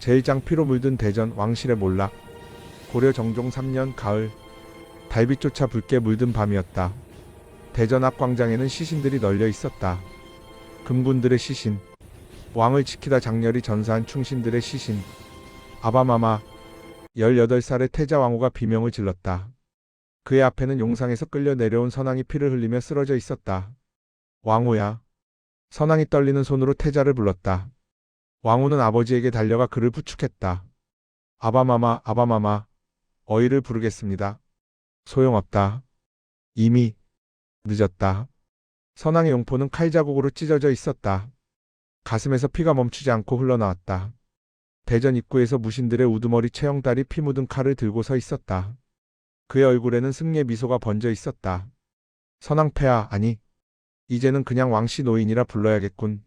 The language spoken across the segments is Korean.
제1장 피로 물든 대전 왕실의 몰락. 고려 정종 3년 가을, 달빛 쫓아 붉게 물든 밤이었다. 대전 앞 광장에는 시신들이 널려 있었다. 금군들의 시신, 왕을 지키다 장렬히 전사한 충신들의 시신. 아바마마, 18살의 태자 왕후가 비명을 질렀다. 그의 앞에는 용상에서 끌려 내려온 선왕이 피를 흘리며 쓰러져 있었다. 왕후야. 선왕이 떨리는 손으로 태자를 불렀다. 왕후는 아버지에게 달려가 그를 부축했다. 아바마마, 아바마마, 어이를 부르겠습니다. 소용없다. 이미 늦었다. 선왕의 용포는 칼자국으로 찢어져 있었다. 가슴에서 피가 멈추지 않고 흘러나왔다. 대전 입구에서 무신들의 우두머리 채영달이 피 묻은 칼을 들고 서 있었다. 그의 얼굴에는 승리의 미소가 번져 있었다. 선왕폐하, 아니, 이제는 그냥 왕씨 노인이라 불러야겠군.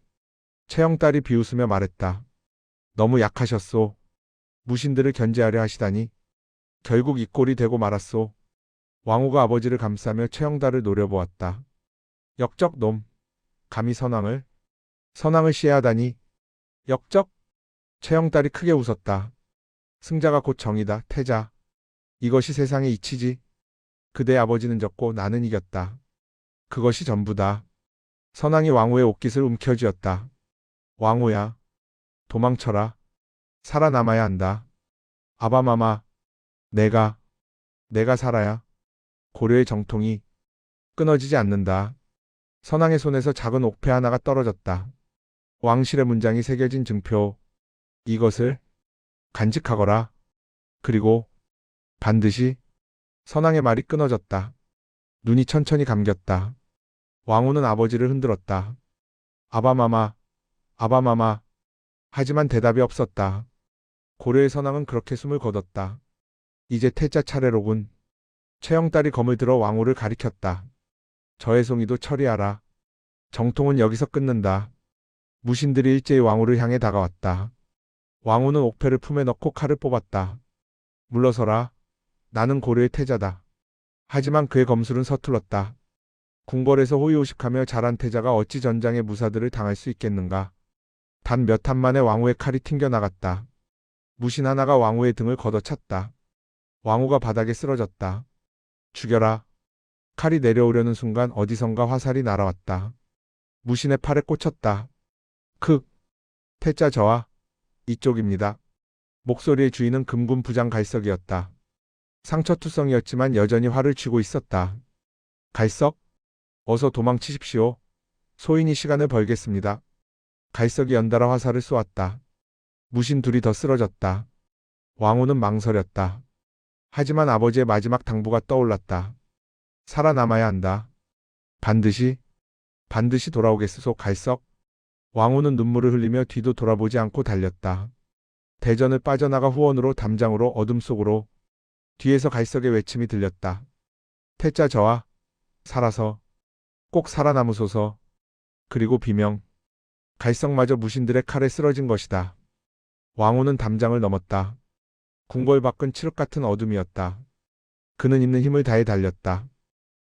채영달이 비웃으며 말했다. 너무 약하셨소. 무신들을 견제하려 하시다니. 결국 이 꼴이 되고 말았소. 왕후가 아버지를 감싸며 채영달을 노려보았다. 역적 놈. 감히 선왕을 시해하다니. 역적? 채영달이 크게 웃었다. 승자가 곧 정이다, 태자. 이것이 세상의 이치지. 그대 아버지는 졌고 나는 이겼다. 그것이 전부다. 선왕이 왕후의 옷깃을 움켜쥐었다. 왕후야. 도망쳐라. 살아남아야 한다. 아바마마. 내가 살아야 고려의 정통이 끊어지지 않는다. 선왕의 손에서 작은 옥패 하나가 떨어졌다. 왕실의 문장이 새겨진 증표. 이것을 간직하거라. 그리고 반드시. 선왕의 말이 끊어졌다. 눈이 천천히 감겼다. 왕후는 아버지를 흔들었다. 아바마마, 아바마마. 하지만 대답이 없었다. 고려의 선왕은 그렇게 숨을 거뒀다. 이제 태자 차례로군. 채영달이 검을 들어 왕후를 가리켰다. 저해송이도 처리하라. 정통은 여기서 끊는다. 무신들이 일제히 왕후를 향해 다가왔다. 왕후는 옥패를 품에 넣고 칼을 뽑았다. 물러서라. 나는 고려의 태자다. 하지만 그의 검술은 서툴렀다. 궁궐에서 호의호식하며 자란 태자가 어찌 전장의 무사들을 당할 수 있겠는가. 단 몇 한 만에 왕후의 칼이 튕겨나갔다. 무신 하나가 왕후의 등을 걷어찼다. 왕후가 바닥에 쓰러졌다. 죽여라. 칼이 내려오려는 순간 어디선가 화살이 날아왔다. 무신의 팔에 꽂혔다. 태자 저하. 이쪽입니다. 목소리의 주인은 금군 부장 갈석이었다. 상처투성이었지만 여전히 활을 쥐고 있었다. 갈석? 어서 도망치십시오. 소인이 시간을 벌겠습니다. 갈석이 연달아 화살을 쏘았다. 무신 둘이 더 쓰러졌다. 왕후는 망설였다. 하지만 아버지의 마지막 당부가 떠올랐다. 살아남아야 한다. 반드시 돌아오겠소 갈석. 왕후는 눈물을 흘리며 뒤도 돌아보지 않고 달렸다. 대전을 빠져나가 후원으로 담장으로 어둠 속으로. 뒤에서 갈석의 외침이 들렸다. 태자 저하. 살아서. 꼭 살아남으소서. 그리고 비명. 갈석마저 무신들의 칼에 쓰러진 것이다. 왕후는 담장을 넘었다. 궁궐 밖은 칠흑 같은 어둠이었다. 그는 있는 힘을 다해 달렸다.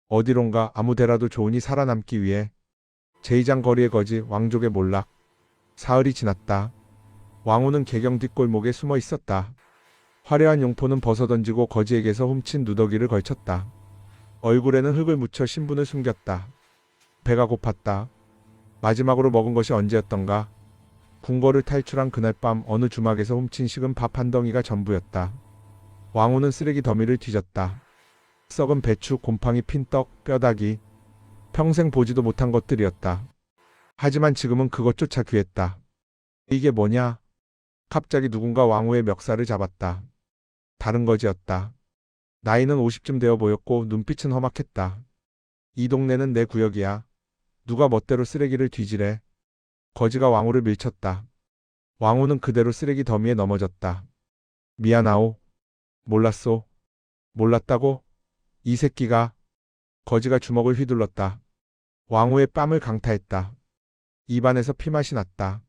어디론가 아무 데라도 좋으니 살아남기 위해. 제2장 거리의 거지 왕족의 몰락. 사흘이 지났다. 왕후는 개경 뒷골목에 숨어 있었다. 화려한 용포는 벗어던지고 거지에게서 훔친 누더기를 걸쳤다. 얼굴에는 흙을 묻혀 신분을 숨겼다. 배가 고팠다. 마지막으로 먹은 것이 언제였던가. 궁궐을 탈출한 그날 밤 어느 주막에서 훔친 식은 밥 한 덩이가 전부였다. 왕후는 쓰레기 더미를 뒤졌다. 썩은 배추, 곰팡이 핀 떡, 뼈다귀. 평생 보지도 못한 것들이었다. 하지만 지금은 그것조차 귀했다. 이게 뭐냐? 갑자기 누군가 왕후의 멱살을 잡았다. 다른 거지였다. 나이는 50쯤 되어 보였고 눈빛은 험악했다. 이 동네는 내 구역이야. 누가 멋대로 쓰레기를 뒤지래. 거지가 왕후를 밀쳤다. 왕후는 그대로 쓰레기 더미에 넘어졌다. 미안하오. 몰랐소. 몰랐다고? 이 새끼가. 거지가 주먹을 휘둘렀다. 왕후의 뺨을 강타했다. 입안에서 피맛이 났다.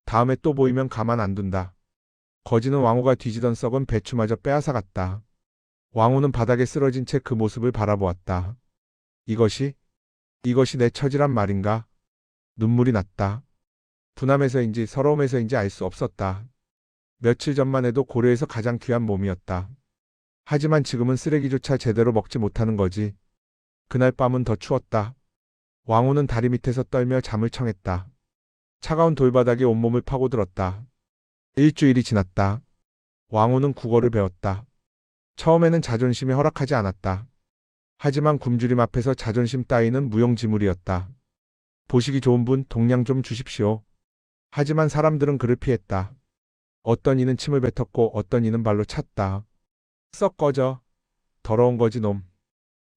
다음에 또 보이면 가만 안 둔다. 거지는 왕후가 뒤지던 썩은 배추마저 빼앗아갔다. 왕후는 바닥에 쓰러진 채 그 모습을 바라보았다. 이것이 내 처지란 말인가? 눈물이 났다. 분함에서인지 서러움에서인지 알 수 없었다. 며칠 전만 해도 고려에서 가장 귀한 몸이었다. 하지만 지금은 쓰레기조차 제대로 먹지 못하는 거지. 그날 밤은 더 추웠다. 왕후는 다리 밑에서 떨며 잠을 청했다. 차가운 돌바닥에 온몸을 파고들었다. 일주일이 지났다. 왕후는 국어를 배웠다. 처음에는 자존심이 허락하지 않았다. 하지만 굶주림 앞에서 자존심 따위는 무용지물이었다. 보시기 좋은 분 동량 좀 주십시오. 하지만 사람들은 그를 피했다. 어떤 이는 침을 뱉었고 어떤 이는 발로 찼다. 썩 꺼져. 더러운 거지 놈.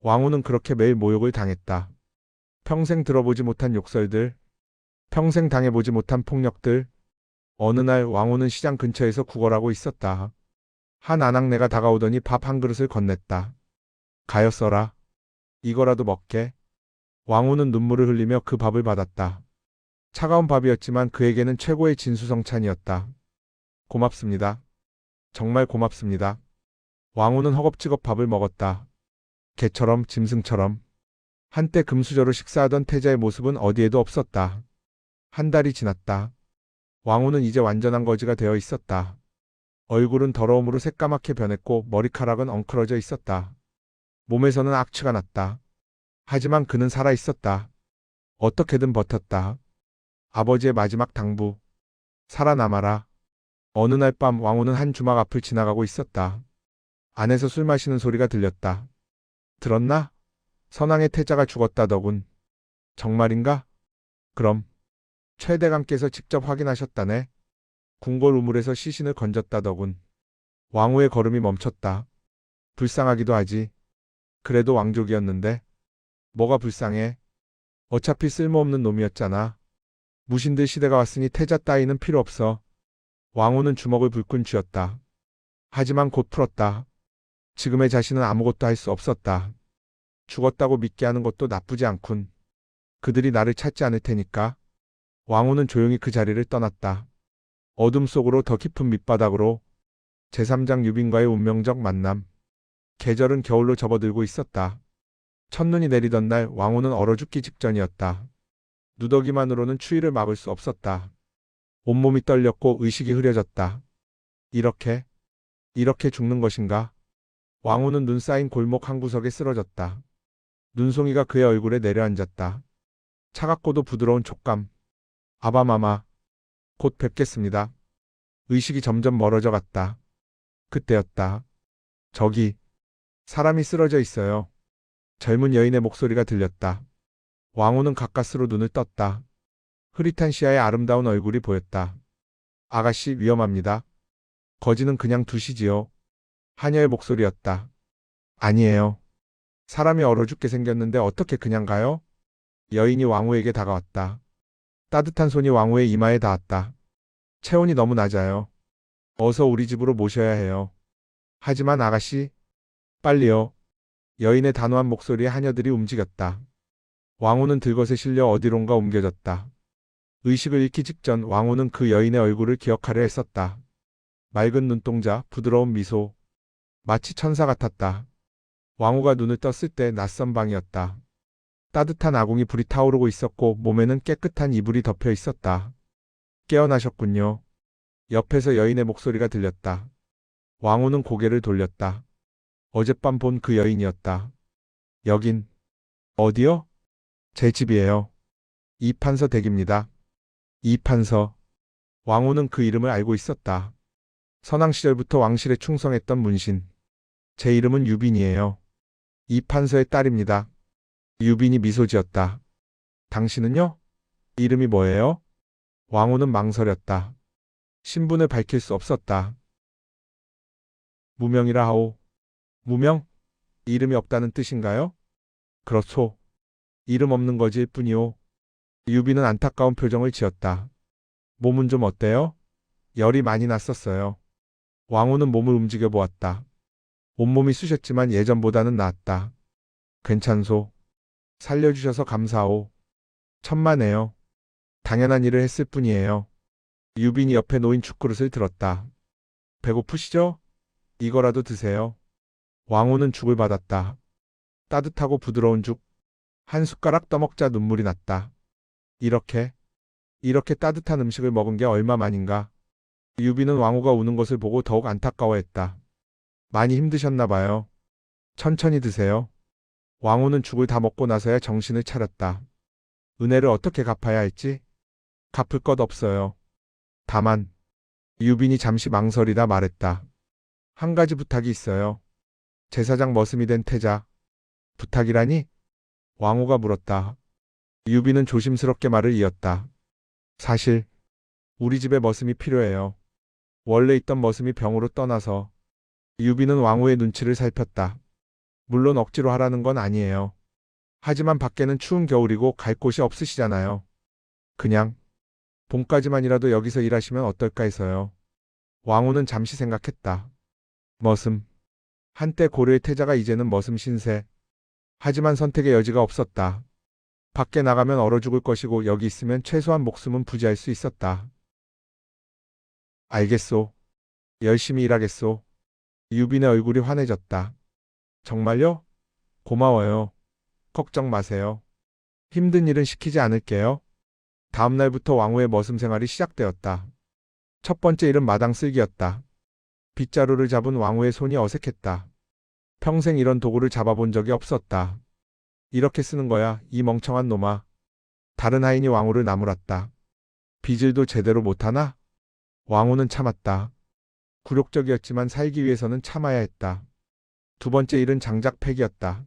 왕후는 그렇게 매일 모욕을 당했다. 평생 들어보지 못한 욕설들, 평생 당해보지 못한 폭력들. 어느 날 왕후는 시장 근처에서 구걸하고 있었다. 한 아낙네가 다가오더니 밥 한 그릇을 건넸다. 가여 써라. 이거라도 먹게. 왕후는 눈물을 흘리며 그 밥을 받았다. 차가운 밥이었지만 그에게는 최고의 진수성찬이었다. 고맙습니다. 정말 고맙습니다. 왕후는 허겁지겁 밥을 먹었다. 개처럼 짐승처럼. 한때 금수저로 식사하던 태자의 모습은 어디에도 없었다. 한 달이 지났다. 왕후는 이제 완전한 거지가 되어 있었다. 얼굴은 더러움으로 새까맣게 변했고 머리카락은 엉클어져 있었다. 몸에서는 악취가 났다. 하지만 그는 살아 있었다. 어떻게든 버텼다. 아버지의 마지막 당부. 살아남아라. 어느 날 밤 왕후는 한 주막 앞을 지나가고 있었다. 안에서 술 마시는 소리가 들렸다. 들었나? 선왕의 태자가 죽었다더군. 정말인가? 그럼 최대감께서 직접 확인하셨다네. 궁궐 우물에서 시신을 건졌다더군. 왕후의 걸음이 멈췄다. 불쌍하기도 하지. 그래도 왕족이었는데. 뭐가 불쌍해? 어차피 쓸모없는 놈이었잖아. 무신들 시대가 왔으니 태자 따위는 필요 없어. 왕후는 주먹을 불끈 쥐었다. 하지만 곧 풀었다. 지금의 자신은 아무것도 할 수 없었다. 죽었다고 믿게 하는 것도 나쁘지 않군. 그들이 나를 찾지 않을 테니까. 왕후는 조용히 그 자리를 떠났다. 어둠 속으로 더 깊은 밑바닥으로. 제3장 유빈과의 운명적 만남. 계절은 겨울로 접어들고 있었다. 첫눈이 내리던 날 왕후는 얼어 죽기 직전이었다. 누더기만으로는 추위를 막을 수 없었다. 온몸이 떨렸고 의식이 흐려졌다. 이렇게 죽는 것인가? 왕후는 눈 쌓인 골목 한 구석에 쓰러졌다. 눈송이가 그의 얼굴에 내려앉았다. 차갑고도 부드러운 촉감. 아바마마. 곧 뵙겠습니다. 의식이 점점 멀어져 갔다. 그때였다. 저기 사람이 쓰러져 있어요. 젊은 여인의 목소리가 들렸다. 왕후는 가까스로 눈을 떴다. 흐릿한 시야에 아름다운 얼굴이 보였다. 아가씨 위험합니다. 거지는 그냥 두시지요. 하녀의 목소리였다. 아니에요. 사람이 얼어 죽게 생겼는데 어떻게 그냥 가요? 여인이 왕후에게 다가왔다. 따뜻한 손이 왕후의 이마에 닿았다. 체온이 너무 낮아요. 어서 우리 집으로 모셔야 해요. 하지만 아가씨, 빨리요. 여인의 단호한 목소리에 하녀들이 움직였다. 왕후는 들것에 실려 어디론가 옮겨졌다. 의식을 잃기 직전 왕후는 그 여인의 얼굴을 기억하려 했었다. 맑은 눈동자, 부드러운 미소. 마치 천사 같았다. 왕후가 눈을 떴을 때 낯선 방이었다. 따뜻한 아궁이 불이 타오르고 있었고 몸에는 깨끗한 이불이 덮여 있었다. 깨어나셨군요. 옆에서 여인의 목소리가 들렸다. 왕후는 고개를 돌렸다. 어젯밤 본 그 여인이었다. 여긴 어디요? 제 집이에요. 이판서 댁입니다. 이판서. 왕후는 그 이름을 알고 있었다. 선왕 시절부터 왕실에 충성했던 문신. 제 이름은 유빈이에요. 이판서의 딸입니다. 유빈이 미소 지었다. 당신은요? 이름이 뭐예요? 왕후는 망설였다. 신분을 밝힐 수 없었다. 무명이라 하오. 무명? 이름이 없다는 뜻인가요? 그렇소. 이름 없는 거지일 뿐이오. 유빈은 안타까운 표정을 지었다. 몸은 좀 어때요? 열이 많이 났었어요. 왕후는 몸을 움직여 보았다. 온몸이 쑤셨지만 예전보다는 나았다. 괜찮소. 살려주셔서 감사하오. 천만에요. 당연한 일을 했을 뿐이에요. 유빈이 옆에 놓인 죽그릇을 들었다. 배고프시죠? 이거라도 드세요. 왕후는 죽을 받았다. 따뜻하고 부드러운 죽. 한 숟가락 떠먹자 눈물이 났다. 이렇게 따뜻한 음식을 먹은 게 얼마 만인가. 유비는 왕후가 우는 것을 보고 더욱 안타까워했다. 많이 힘드셨나 봐요. 천천히 드세요. 왕후는 죽을 다 먹고 나서야 정신을 차렸다. 은혜를 어떻게 갚아야 할지? 갚을 것 없어요. 다만 유빈이 잠시 망설이다 말했다. 한 가지 부탁이 있어요. 제사장 머슴이 된 태자. 부탁이라니? 왕후가 물었다. 유빈은 조심스럽게 말을 이었다. 사실 우리 집에 머슴이 필요해요. 원래 있던 머슴이 병으로 떠나서. 유빈은 왕후의 눈치를 살폈다. 물론 억지로 하라는 건 아니에요. 하지만 밖에는 추운 겨울이고 갈 곳이 없으시잖아요. 그냥 봄까지만이라도 여기서 일하시면 어떨까 해서요. 왕후는 잠시 생각했다. 머슴. 한때 고려의 태자가 이제는 머슴 신세. 하지만 선택의 여지가 없었다. 밖에 나가면 얼어 죽을 것이고 여기 있으면 최소한 목숨은 부지할 수 있었다. 알겠소. 열심히 일하겠소. 유빈의 얼굴이 환해졌다. 정말요? 고마워요. 걱정 마세요. 힘든 일은 시키지 않을게요. 다음 날부터 왕후의 머슴 생활이 시작되었다. 첫 번째 일은 마당 쓸기였다. 빗자루를 잡은 왕후의 손이 어색했다. 평생 이런 도구를 잡아본 적이 없었다. 이렇게 쓰는 거야, 이 멍청한 놈아. 다른 하인이 왕후를 나무랐다. 빗질도 제대로 못하나? 왕후는 참았다. 굴욕적이었지만 살기 위해서는 참아야 했다. 두 번째 일은 장작 패기였다.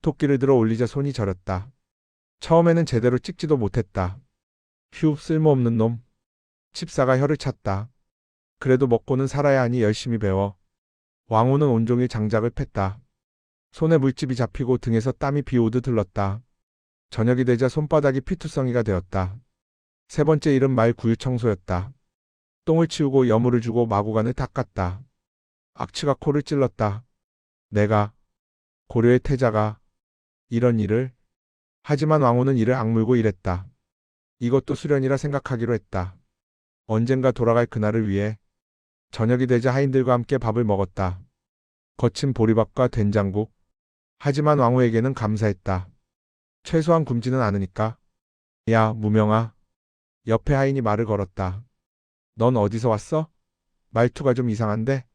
토끼를 들어 올리자 손이 저렸다. 처음에는 제대로 찍지도 못했다. 휴, 쓸모없는 놈. 칩사가 혀를 찼다. 그래도 먹고는 살아야 하니 열심히 배워. 왕후는 온종일 장작을 팼다. 손에 물집이 잡히고 등에서 땀이 비오듯 흘렀다. 저녁이 되자 손바닥이 피투성이가 되었다. 세 번째 일은 말 구유 청소였다. 똥을 치우고 여물을 주고 마구간을 닦았다. 악취가 코를 찔렀다. 내가, 고려의 태자가, 이런 일을? 하지만 왕후는 이를 악물고 일했다. 이것도 수련이라 생각하기로 했다. 언젠가 돌아갈 그날을 위해. 저녁이 되자 하인들과 함께 밥을 먹었다. 거친 보리밥과 된장국. 하지만 왕후에게는 감사했다. 최소한 굶지는 않으니까. 야, 무명아. 옆에 하인이 말을 걸었다. 넌 어디서 왔어? 말투가 좀 이상한데?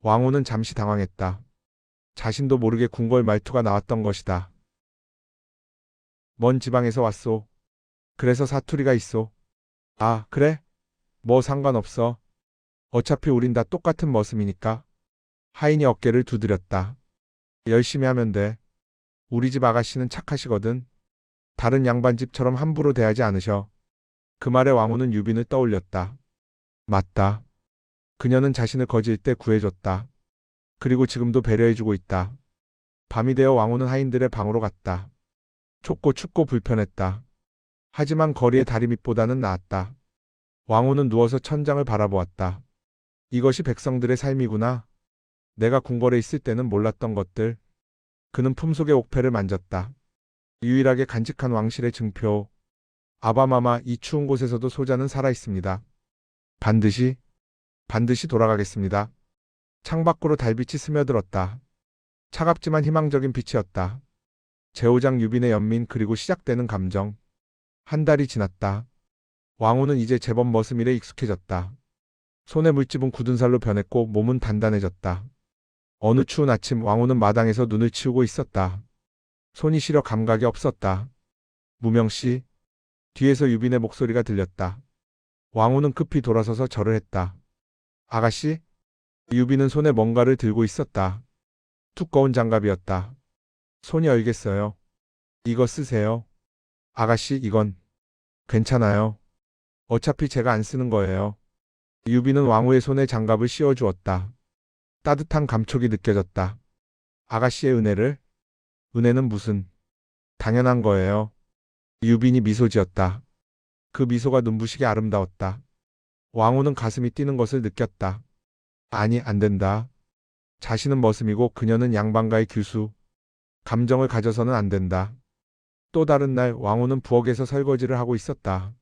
왕후는 잠시 당황했다. 자신도 모르게 궁궐 말투가 나왔던 것이다. 먼 지방에서 왔소. 그래서 사투리가 있소. 아, 그래? 뭐 상관없어. 어차피 우린 다 똑같은 머슴이니까. 하인이 어깨를 두드렸다. 열심히 하면 돼. 우리 집 아가씨는 착하시거든. 다른 양반집처럼 함부로 대하지 않으셔. 그 말에 왕후는 유빈을 떠올렸다. 맞다. 그녀는 자신을 거질 때 구해줬다. 그리고 지금도 배려해주고 있다. 밤이 되어 왕후는 하인들의 방으로 갔다. 좁고 춥고 불편했다. 하지만 거리의 다리밑보다는 나았다. 왕후는 누워서 천장을 바라보았다. 이것이 백성들의 삶이구나. 내가 궁궐에 있을 때는 몰랐던 것들. 그는 품속의 옥패를 만졌다. 유일하게 간직한 왕실의 증표. 아바마마, 이 추운 곳에서도 소자는 살아있습니다. 반드시 돌아가겠습니다. 창밖으로 달빛이 스며들었다. 차갑지만 희망적인 빛이었다. 제오장 유빈의 연민 그리고 시작되는 감정. 한 달이 지났다. 왕후는 이제 제법 머슴일에 익숙해졌다. 손에 물집은 굳은 살로 변했고 몸은 단단해졌다. 어느 추운 아침 왕후는 마당에서 눈을 치우고 있었다. 손이 시려 감각이 없었다. 무명씨. 뒤에서 유빈의 목소리가 들렸다. 왕후는 급히 돌아서서 절을 했다. 아가씨? 유빈은 손에 뭔가를 들고 있었다. 두꺼운 장갑이었다. 손이 얼겠어요. 이거 쓰세요. 아가씨, 이건 괜찮아요. 어차피 제가 안 쓰는 거예요. 유빈은 왕후의 손에 장갑을 씌워주었다. 따뜻한 감촉이 느껴졌다. 아가씨의 은혜를? 은혜는 무슨? 당연한 거예요. 유빈이 미소 지었다. 그 미소가 눈부시게 아름다웠다. 왕후는 가슴이 뛰는 것을 느꼈다. 아니, 안 된다. 자신은 머슴이고 그녀는 양반가의 규수. 감정을 가져서는 안 된다. 또 다른 날 왕후는 부엌에서 설거지를 하고 있었다.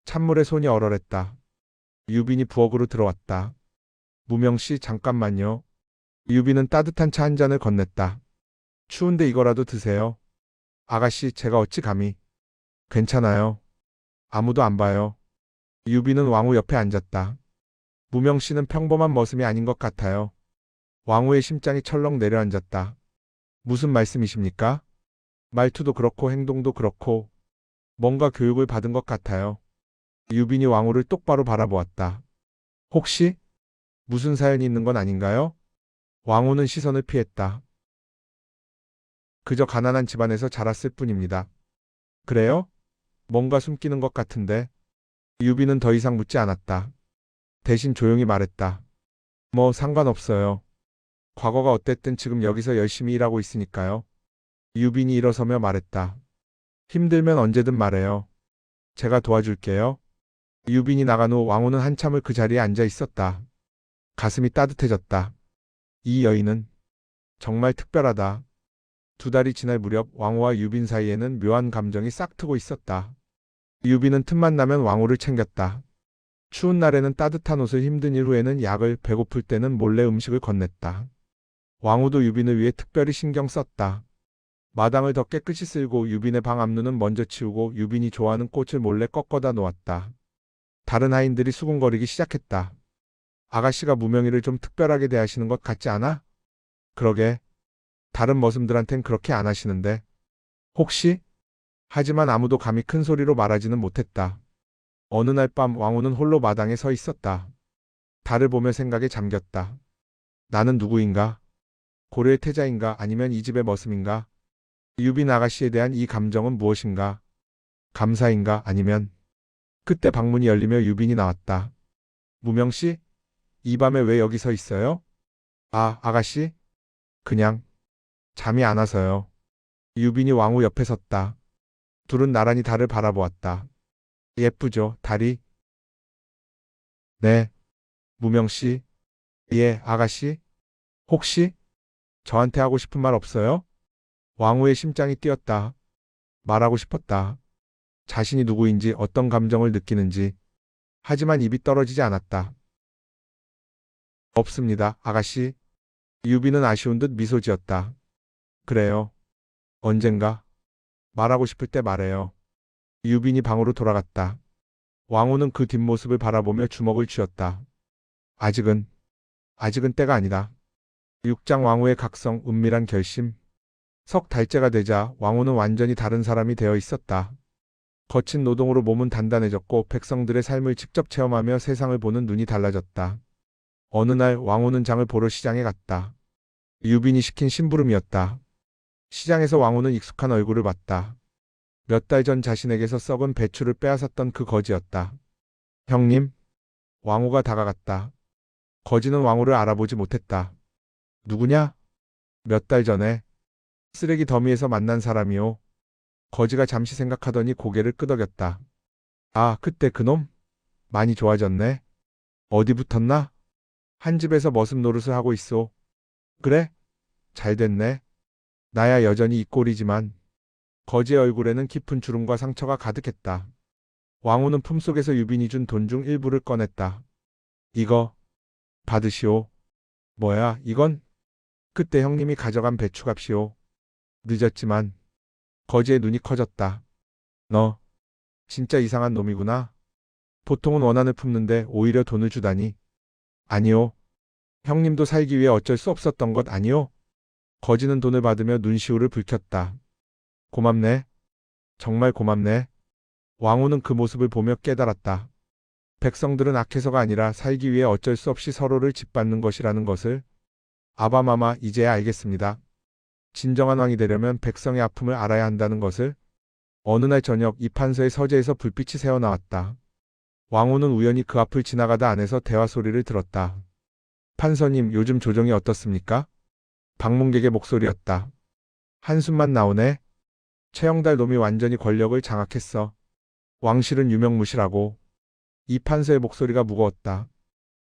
찬물에 손이 얼얼했다. 유빈이 부엌으로 들어왔다. 무명씨, 잠깐만요. 유빈은 따뜻한 차 한 잔을 건넸다. 추운데 이거라도 드세요. 아가씨, 제가 어찌 감히. 괜찮아요. 아무도 안 봐요. 유빈은 왕후 옆에 앉았다. 무명 씨는 평범한 머슴이 아닌 것 같아요. 왕후의 심장이 철렁 내려앉았다. 무슨 말씀이십니까? 말투도 그렇고 행동도 그렇고 뭔가 교육을 받은 것 같아요. 유빈이 왕후를 똑바로 바라보았다. 혹시 무슨 사연이 있는 건 아닌가요? 왕후는 시선을 피했다. 그저 가난한 집안에서 자랐을 뿐입니다. 그래요? 뭔가 숨기는 것 같은데. 유빈은 더 이상 묻지 않았다. 대신 조용히 말했다. 뭐 상관없어요. 과거가 어땠든 지금 여기서 열심히 일하고 있으니까요. 유빈이 일어서며 말했다. 힘들면 언제든 말해요. 제가 도와줄게요. 유빈이 나간 후 왕후는 한참을 그 자리에 앉아 있었다. 가슴이 따뜻해졌다. 이 여인은 정말 특별하다. 두 달이 지날 무렵 왕후와 유빈 사이에는 묘한 감정이 싹트고 있었다. 유빈은 틈만 나면 왕후를 챙겼다. 추운 날에는 따뜻한 옷을, 힘든 일 후에는 약을, 배고플 때는 몰래 음식을 건넸다. 왕후도 유빈을 위해 특별히 신경 썼다. 마당을 더 깨끗이 쓸고 유빈의 방 앞문은 먼저 치우고 유빈이 좋아하는 꽃을 몰래 꺾어다 놓았다. 다른 하인들이 수군거리기 시작했다. 아가씨가 무명이를 좀 특별하게 대하시는 것 같지 않아? 그러게. 다른 머슴들한텐 그렇게 안 하시는데. 혹시? 하지만 아무도 감히 큰 소리로 말하지는 못했다. 어느 날 밤 왕후는 홀로 마당에 서 있었다. 달을 보며 생각에 잠겼다. 나는 누구인가? 고려의 태자인가 아니면 이 집의 머슴인가? 유빈 아가씨에 대한 이 감정은 무엇인가? 감사인가 아니면. 그때 방문이 열리며 유빈이 나왔다. 무명씨? 이 밤에 왜 여기 서 있어요? 아, 아가씨? 그냥 잠이 안 와서요. 유빈이 왕후 옆에 섰다. 둘은 나란히 달을 바라보았다. 예쁘죠, 달이? 네. 무명씨? 예, 아가씨? 혹시 저한테 하고 싶은 말 없어요? 왕후의 심장이 뛰었다. 말하고 싶었다. 자신이 누구인지, 어떤 감정을 느끼는지. 하지만 입이 떨어지지 않았다. 없습니다, 아가씨. 유빈은 아쉬운 듯 미소 지었다. 그래요. 언젠가 말하고 싶을 때 말해요. 유빈이 방으로 돌아갔다. 왕후는 그 뒷모습을 바라보며 주먹을 쥐었다. 아직은 때가 아니다. 육장 왕후의 각성, 은밀한 결심. 석 달째가 되자 왕후는 완전히 다른 사람이 되어 있었다. 거친 노동으로 몸은 단단해졌고 백성들의 삶을 직접 체험하며 세상을 보는 눈이 달라졌다. 어느 날 왕후는 장을 보러 시장에 갔다. 유빈이 시킨 심부름이었다. 시장에서 왕후는 익숙한 얼굴을 봤다. 몇 달 전 자신에게서 썩은 배추를 빼앗았던 그 거지였다. 형님? 왕후가 다가갔다. 거지는 왕후를 알아보지 못했다. 누구냐? 몇 달 전에 쓰레기 더미에서 만난 사람이오. 거지가 잠시 생각하더니 고개를 끄덕였다. 아, 그때 그놈? 많이 좋아졌네. 어디 붙었나? 한 집에서 머슴 노릇을 하고 있어. 그래? 잘 됐네. 나야 여전히 이 꼴이지만. 거지의 얼굴에는 깊은 주름과 상처가 가득했다. 왕후는 품속에서 유빈이 준 돈 중 일부를 꺼냈다. 이거 받으시오. 뭐야, 이건? 그때 형님이 가져간 배추값이오. 늦었지만. 거지의 눈이 커졌다. 너 진짜 이상한 놈이구나. 보통은 원한을 품는데 오히려 돈을 주다니. 아니요. 형님도 살기 위해 어쩔 수 없었던 것 아니요? 거지는 돈을 받으며 눈시울을 붉혔다. 고맙네. 정말 고맙네. 왕후는 그 모습을 보며 깨달았다. 백성들은 악해서가 아니라 살기 위해 어쩔 수 없이 서로를 짓밟는 것이라는 것을. 아바마마, 이제야 알겠습니다. 진정한 왕이 되려면 백성의 아픔을 알아야 한다는 것을. 어느 날 저녁 이 판서의 서재에서 불빛이 새어나왔다. 왕후는 우연히 그 앞을 지나가다 안에서 대화 소리를 들었다. 판서님, 요즘 조정이 어떻습니까? 방문객의 목소리였다. 한숨만 나오네. 최영달 놈이 완전히 권력을 장악했어. 왕실은 유명무실하고. 이 판서의 목소리가 무거웠다.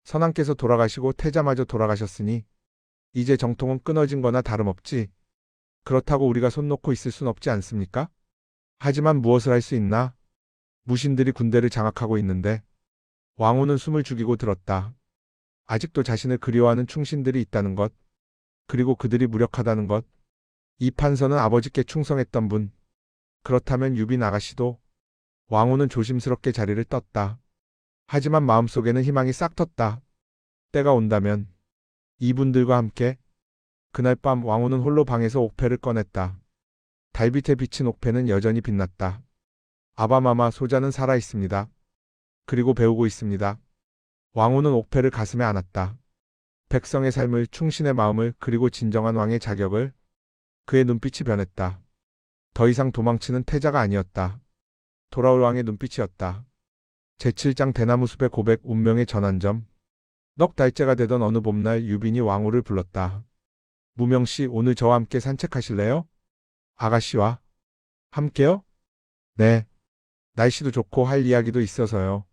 선왕께서 돌아가시고 태자마저 돌아가셨으니 이제 정통은 끊어진 거나 다름없지. 그렇다고 우리가 손 놓고 있을 순 없지 않습니까? 하지만 무엇을 할 수 있나? 무신들이 군대를 장악하고 있는데. 왕후는 숨을 죽이고 들었다. 아직도 자신을 그리워하는 충신들이 있다는 것. 그리고 그들이 무력하다는 것. 이 판서는 아버지께 충성했던 분. 그렇다면 유빈 아가씨도. 왕후는 조심스럽게 자리를 떴다. 하지만 마음속에는 희망이 싹 텄다. 때가 온다면 이분들과 함께. 그날 밤 왕후는 홀로 방에서 옥패를 꺼냈다. 달빛에 비친 옥패는 여전히 빛났다. 아바마마, 소자는 살아 있습니다. 그리고 배우고 있습니다. 왕후는 옥패를 가슴에 안았다. 백성의 삶을, 충신의 마음을, 그리고 진정한 왕의 자격을. 그의 눈빛이 변했다. 더 이상 도망치는 태자가 아니었다. 돌아올 왕의 눈빛이었다. 제7장 대나무숲의 고백. 운명의 전환점. 넉 달째가 되던 어느 봄날 유빈이 왕후를 불렀다. 무명씨, 오늘 저와 함께 산책하실래요? 아가씨와 함께요? 네. 날씨도 좋고 할 이야기도 있어서요.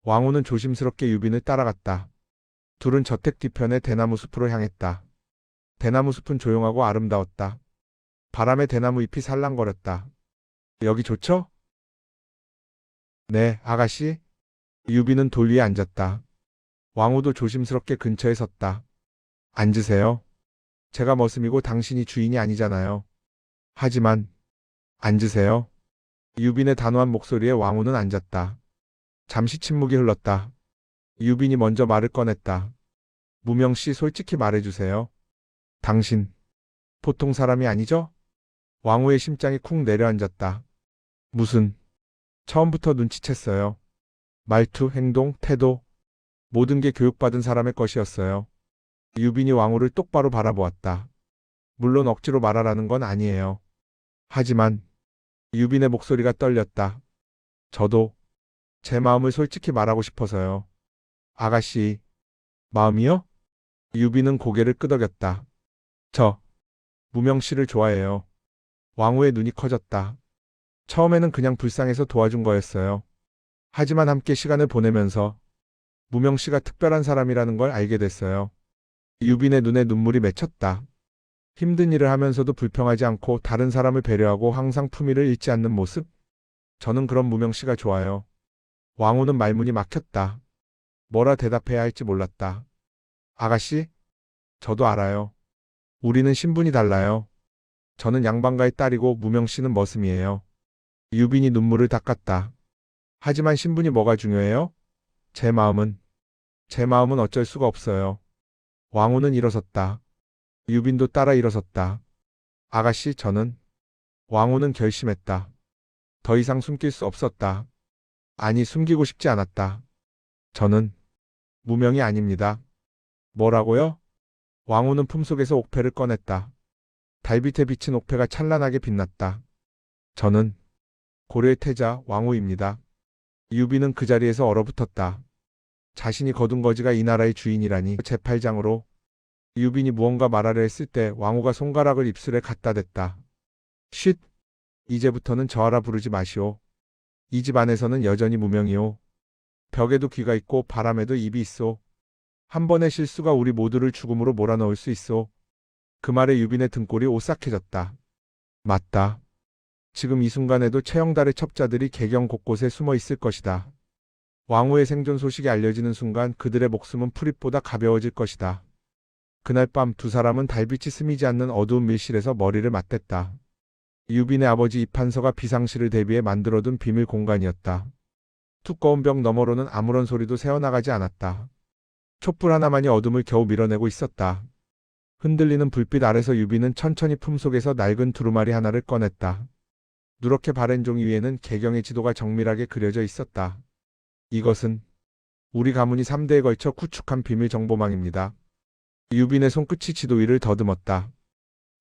왕후는 조심스럽게 유빈을 따라갔다. 둘은 저택 뒤편의 대나무 숲으로 향했다. 대나무 숲은 조용하고 아름다웠다. 바람에 대나무 잎이 살랑거렸다. 여기 좋죠? 네, 아가씨. 유빈은 돌 위에 앉았다. 왕후도 조심스럽게 근처에 섰다. 앉으세요. 제가 머슴이고 당신이 주인이 아니잖아요. 하지만 앉으세요. 유빈의 단호한 목소리에 왕후는 앉았다. 잠시 침묵이 흘렀다. 유빈이 먼저 말을 꺼냈다. 무명씨, 솔직히 말해주세요. 당신 보통 사람이 아니죠? 왕후의 심장이 쿵 내려앉았다. 무슨? 처음부터 눈치챘어요. 말투, 행동, 태도, 모든 게 교육받은 사람의 것이었어요. 유빈이 왕후를 똑바로 바라보았다. 물론 억지로 말하라는 건 아니에요. 하지만 유빈의 목소리가 떨렸다. 저도 제 마음을 솔직히 말하고 싶어서요. 아가씨, 마음이요? 유빈은 고개를 끄덕였다. 저 무명씨를 좋아해요. 왕후의 눈이 커졌다. 처음에는 그냥 불쌍해서 도와준 거였어요. 하지만 함께 시간을 보내면서 무명씨가 특별한 사람이라는 걸 알게 됐어요. 유빈의 눈에 눈물이 맺혔다. 힘든 일을 하면서도 불평하지 않고 다른 사람을 배려하고 항상 품위를 잃지 않는 모습? 저는 그런 무명씨가 좋아요. 왕후는 말문이 막혔다. 뭐라 대답해야 할지 몰랐다. 아가씨, 저도 알아요. 우리는 신분이 달라요. 저는 양반가의 딸이고 무명씨는 머슴이에요. 유빈이 눈물을 닦았다. 하지만 신분이 뭐가 중요해요? 제 마음은 어쩔 수가 없어요. 왕후는 일어섰다. 유빈도 따라 일어섰다. 아가씨, 저는. 왕후는 결심했다. 더 이상 숨길 수 없었다. 아니, 숨기고 싶지 않았다. 저는 무명이 아닙니다. 뭐라고요? 왕후는 품속에서 옥패를 꺼냈다. 달빛에 비친 옥패가 찬란하게 빛났다. 저는 고려의 태자 왕후입니다. 유빈은 그 자리에서 얼어붙었다. 자신이 거둔 거지가 이 나라의 주인이라니. 제8장으로 유빈이 무언가 말하려 했을 때 왕후가 손가락을 입술에 갖다 댔다. 쉿! 이제부터는 저하라 부르지 마시오. 이 집 안에서는 여전히 무명이오. 벽에도 귀가 있고 바람에도 입이 있소. 한 번의 실수가 우리 모두를 죽음으로 몰아넣을 수 있소. 그 말에 유빈의 등골이 오싹해졌다. 맞다. 지금 이 순간에도 최영달의 첩자들이 개경 곳곳에 숨어 있을 것이다. 왕후의 생존 소식이 알려지는 순간 그들의 목숨은 풀잎보다 가벼워질 것이다. 그날 밤 두 사람은 달빛이 스미지 않는 어두운 밀실에서 머리를 맞댔다. 유빈의 아버지 이판서가 비상시를 대비해 만들어둔 비밀 공간이었다. 두꺼운 벽 너머로는 아무런 소리도 새어나가지 않았다. 촛불 하나만이 어둠을 겨우 밀어내고 있었다. 흔들리는 불빛 아래서 유빈은 천천히 품속에서 낡은 두루마리 하나를 꺼냈다. 누렇게 바랜 종이 위에는 개경의 지도가 정밀하게 그려져 있었다. 이것은 우리 가문이 3대에 걸쳐 구축한 비밀 정보망입니다. 유빈의 손끝이 지도 위를 더듬었다.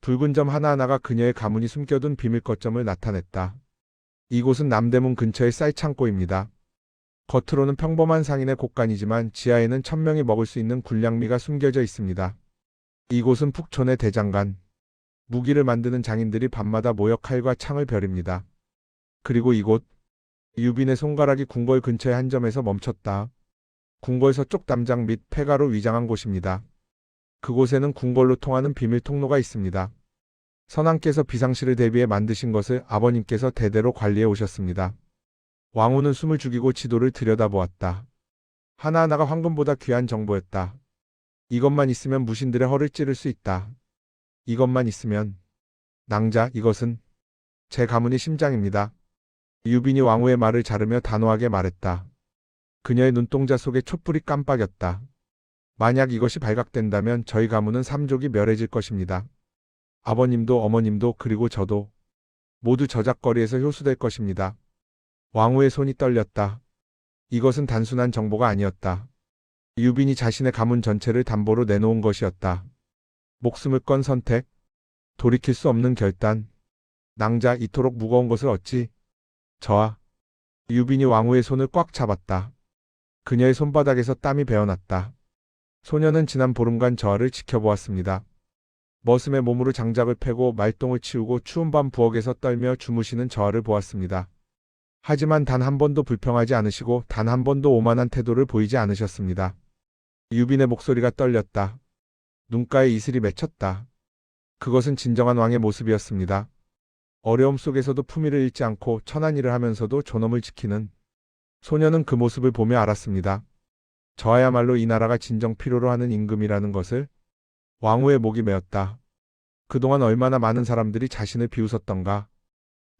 붉은 점 하나하나가 그녀의 가문이 숨겨둔 비밀 거점을 나타냈다. 이곳은 남대문 근처의 쌀 창고입니다. 겉으로는 평범한 상인의 곳간이지만 지하에는 1000명이 먹을 수 있는 군량미가 숨겨져 있습니다. 이곳은 북촌의 대장간, 무기를 만드는 장인들이 밤마다 모여 칼과 창을 벼립니다. 그리고 이곳, 유빈의 손가락이 궁궐 근처의 한 점에서 멈췄다. 궁궐 서쪽 담장 및 폐가로 위장한 곳입니다. 그곳에는 궁궐로 통하는 비밀 통로가 있습니다. 선왕께서 비상시를 대비해 만드신 것을 아버님께서 대대로 관리해 오셨습니다. 왕후는 숨을 죽이고 지도를 들여다보았다. 하나하나가 황금보다 귀한 정보였다. 이것만 있으면 무신들의 허를 찌를 수 있다. 이것만 있으면. 낭자, 이것은 제 가문의 심장입니다. 유빈이 왕후의 말을 자르며 단호하게 말했다. 그녀의 눈동자 속에 촛불이 깜빡였다. 만약 이것이 발각된다면 저희 가문은 삼족이 멸해질 것입니다. 아버님도 어머님도 그리고 저도 모두 저작거리에서 효수될 것입니다. 왕후의 손이 떨렸다. 이것은 단순한 정보가 아니었다. 유빈이 자신의 가문 전체를 담보로 내놓은 것이었다. 목숨을 건 선택, 돌이킬 수 없는 결단. 낭자, 이토록 무거운 것을 어찌? 저하. 유빈이 왕후의 손을 꽉 잡았다. 그녀의 손바닥에서 땀이 배어났다. 소녀는 지난 보름간 저하를 지켜보았습니다. 머슴의 몸으로 장작을 패고 말똥을 치우고 추운 밤 부엌에서 떨며 주무시는 저하를 보았습니다. 하지만 단 한 번도 불평하지 않으시고 단 한 번도 오만한 태도를 보이지 않으셨습니다. 유빈의 목소리가 떨렸다. 눈가에 이슬이 맺혔다. 그것은 진정한 왕의 모습이었습니다. 어려움 속에서도 품위를 잃지 않고 천한 일을 하면서도 존엄을 지키는. 소녀는 그 모습을 보며 알았습니다. 저하야말로 이 나라가 진정 필요로 하는 임금이라는 것을. 왕후의 목이 메었다. 그동안 얼마나 많은 사람들이 자신을 비웃었던가.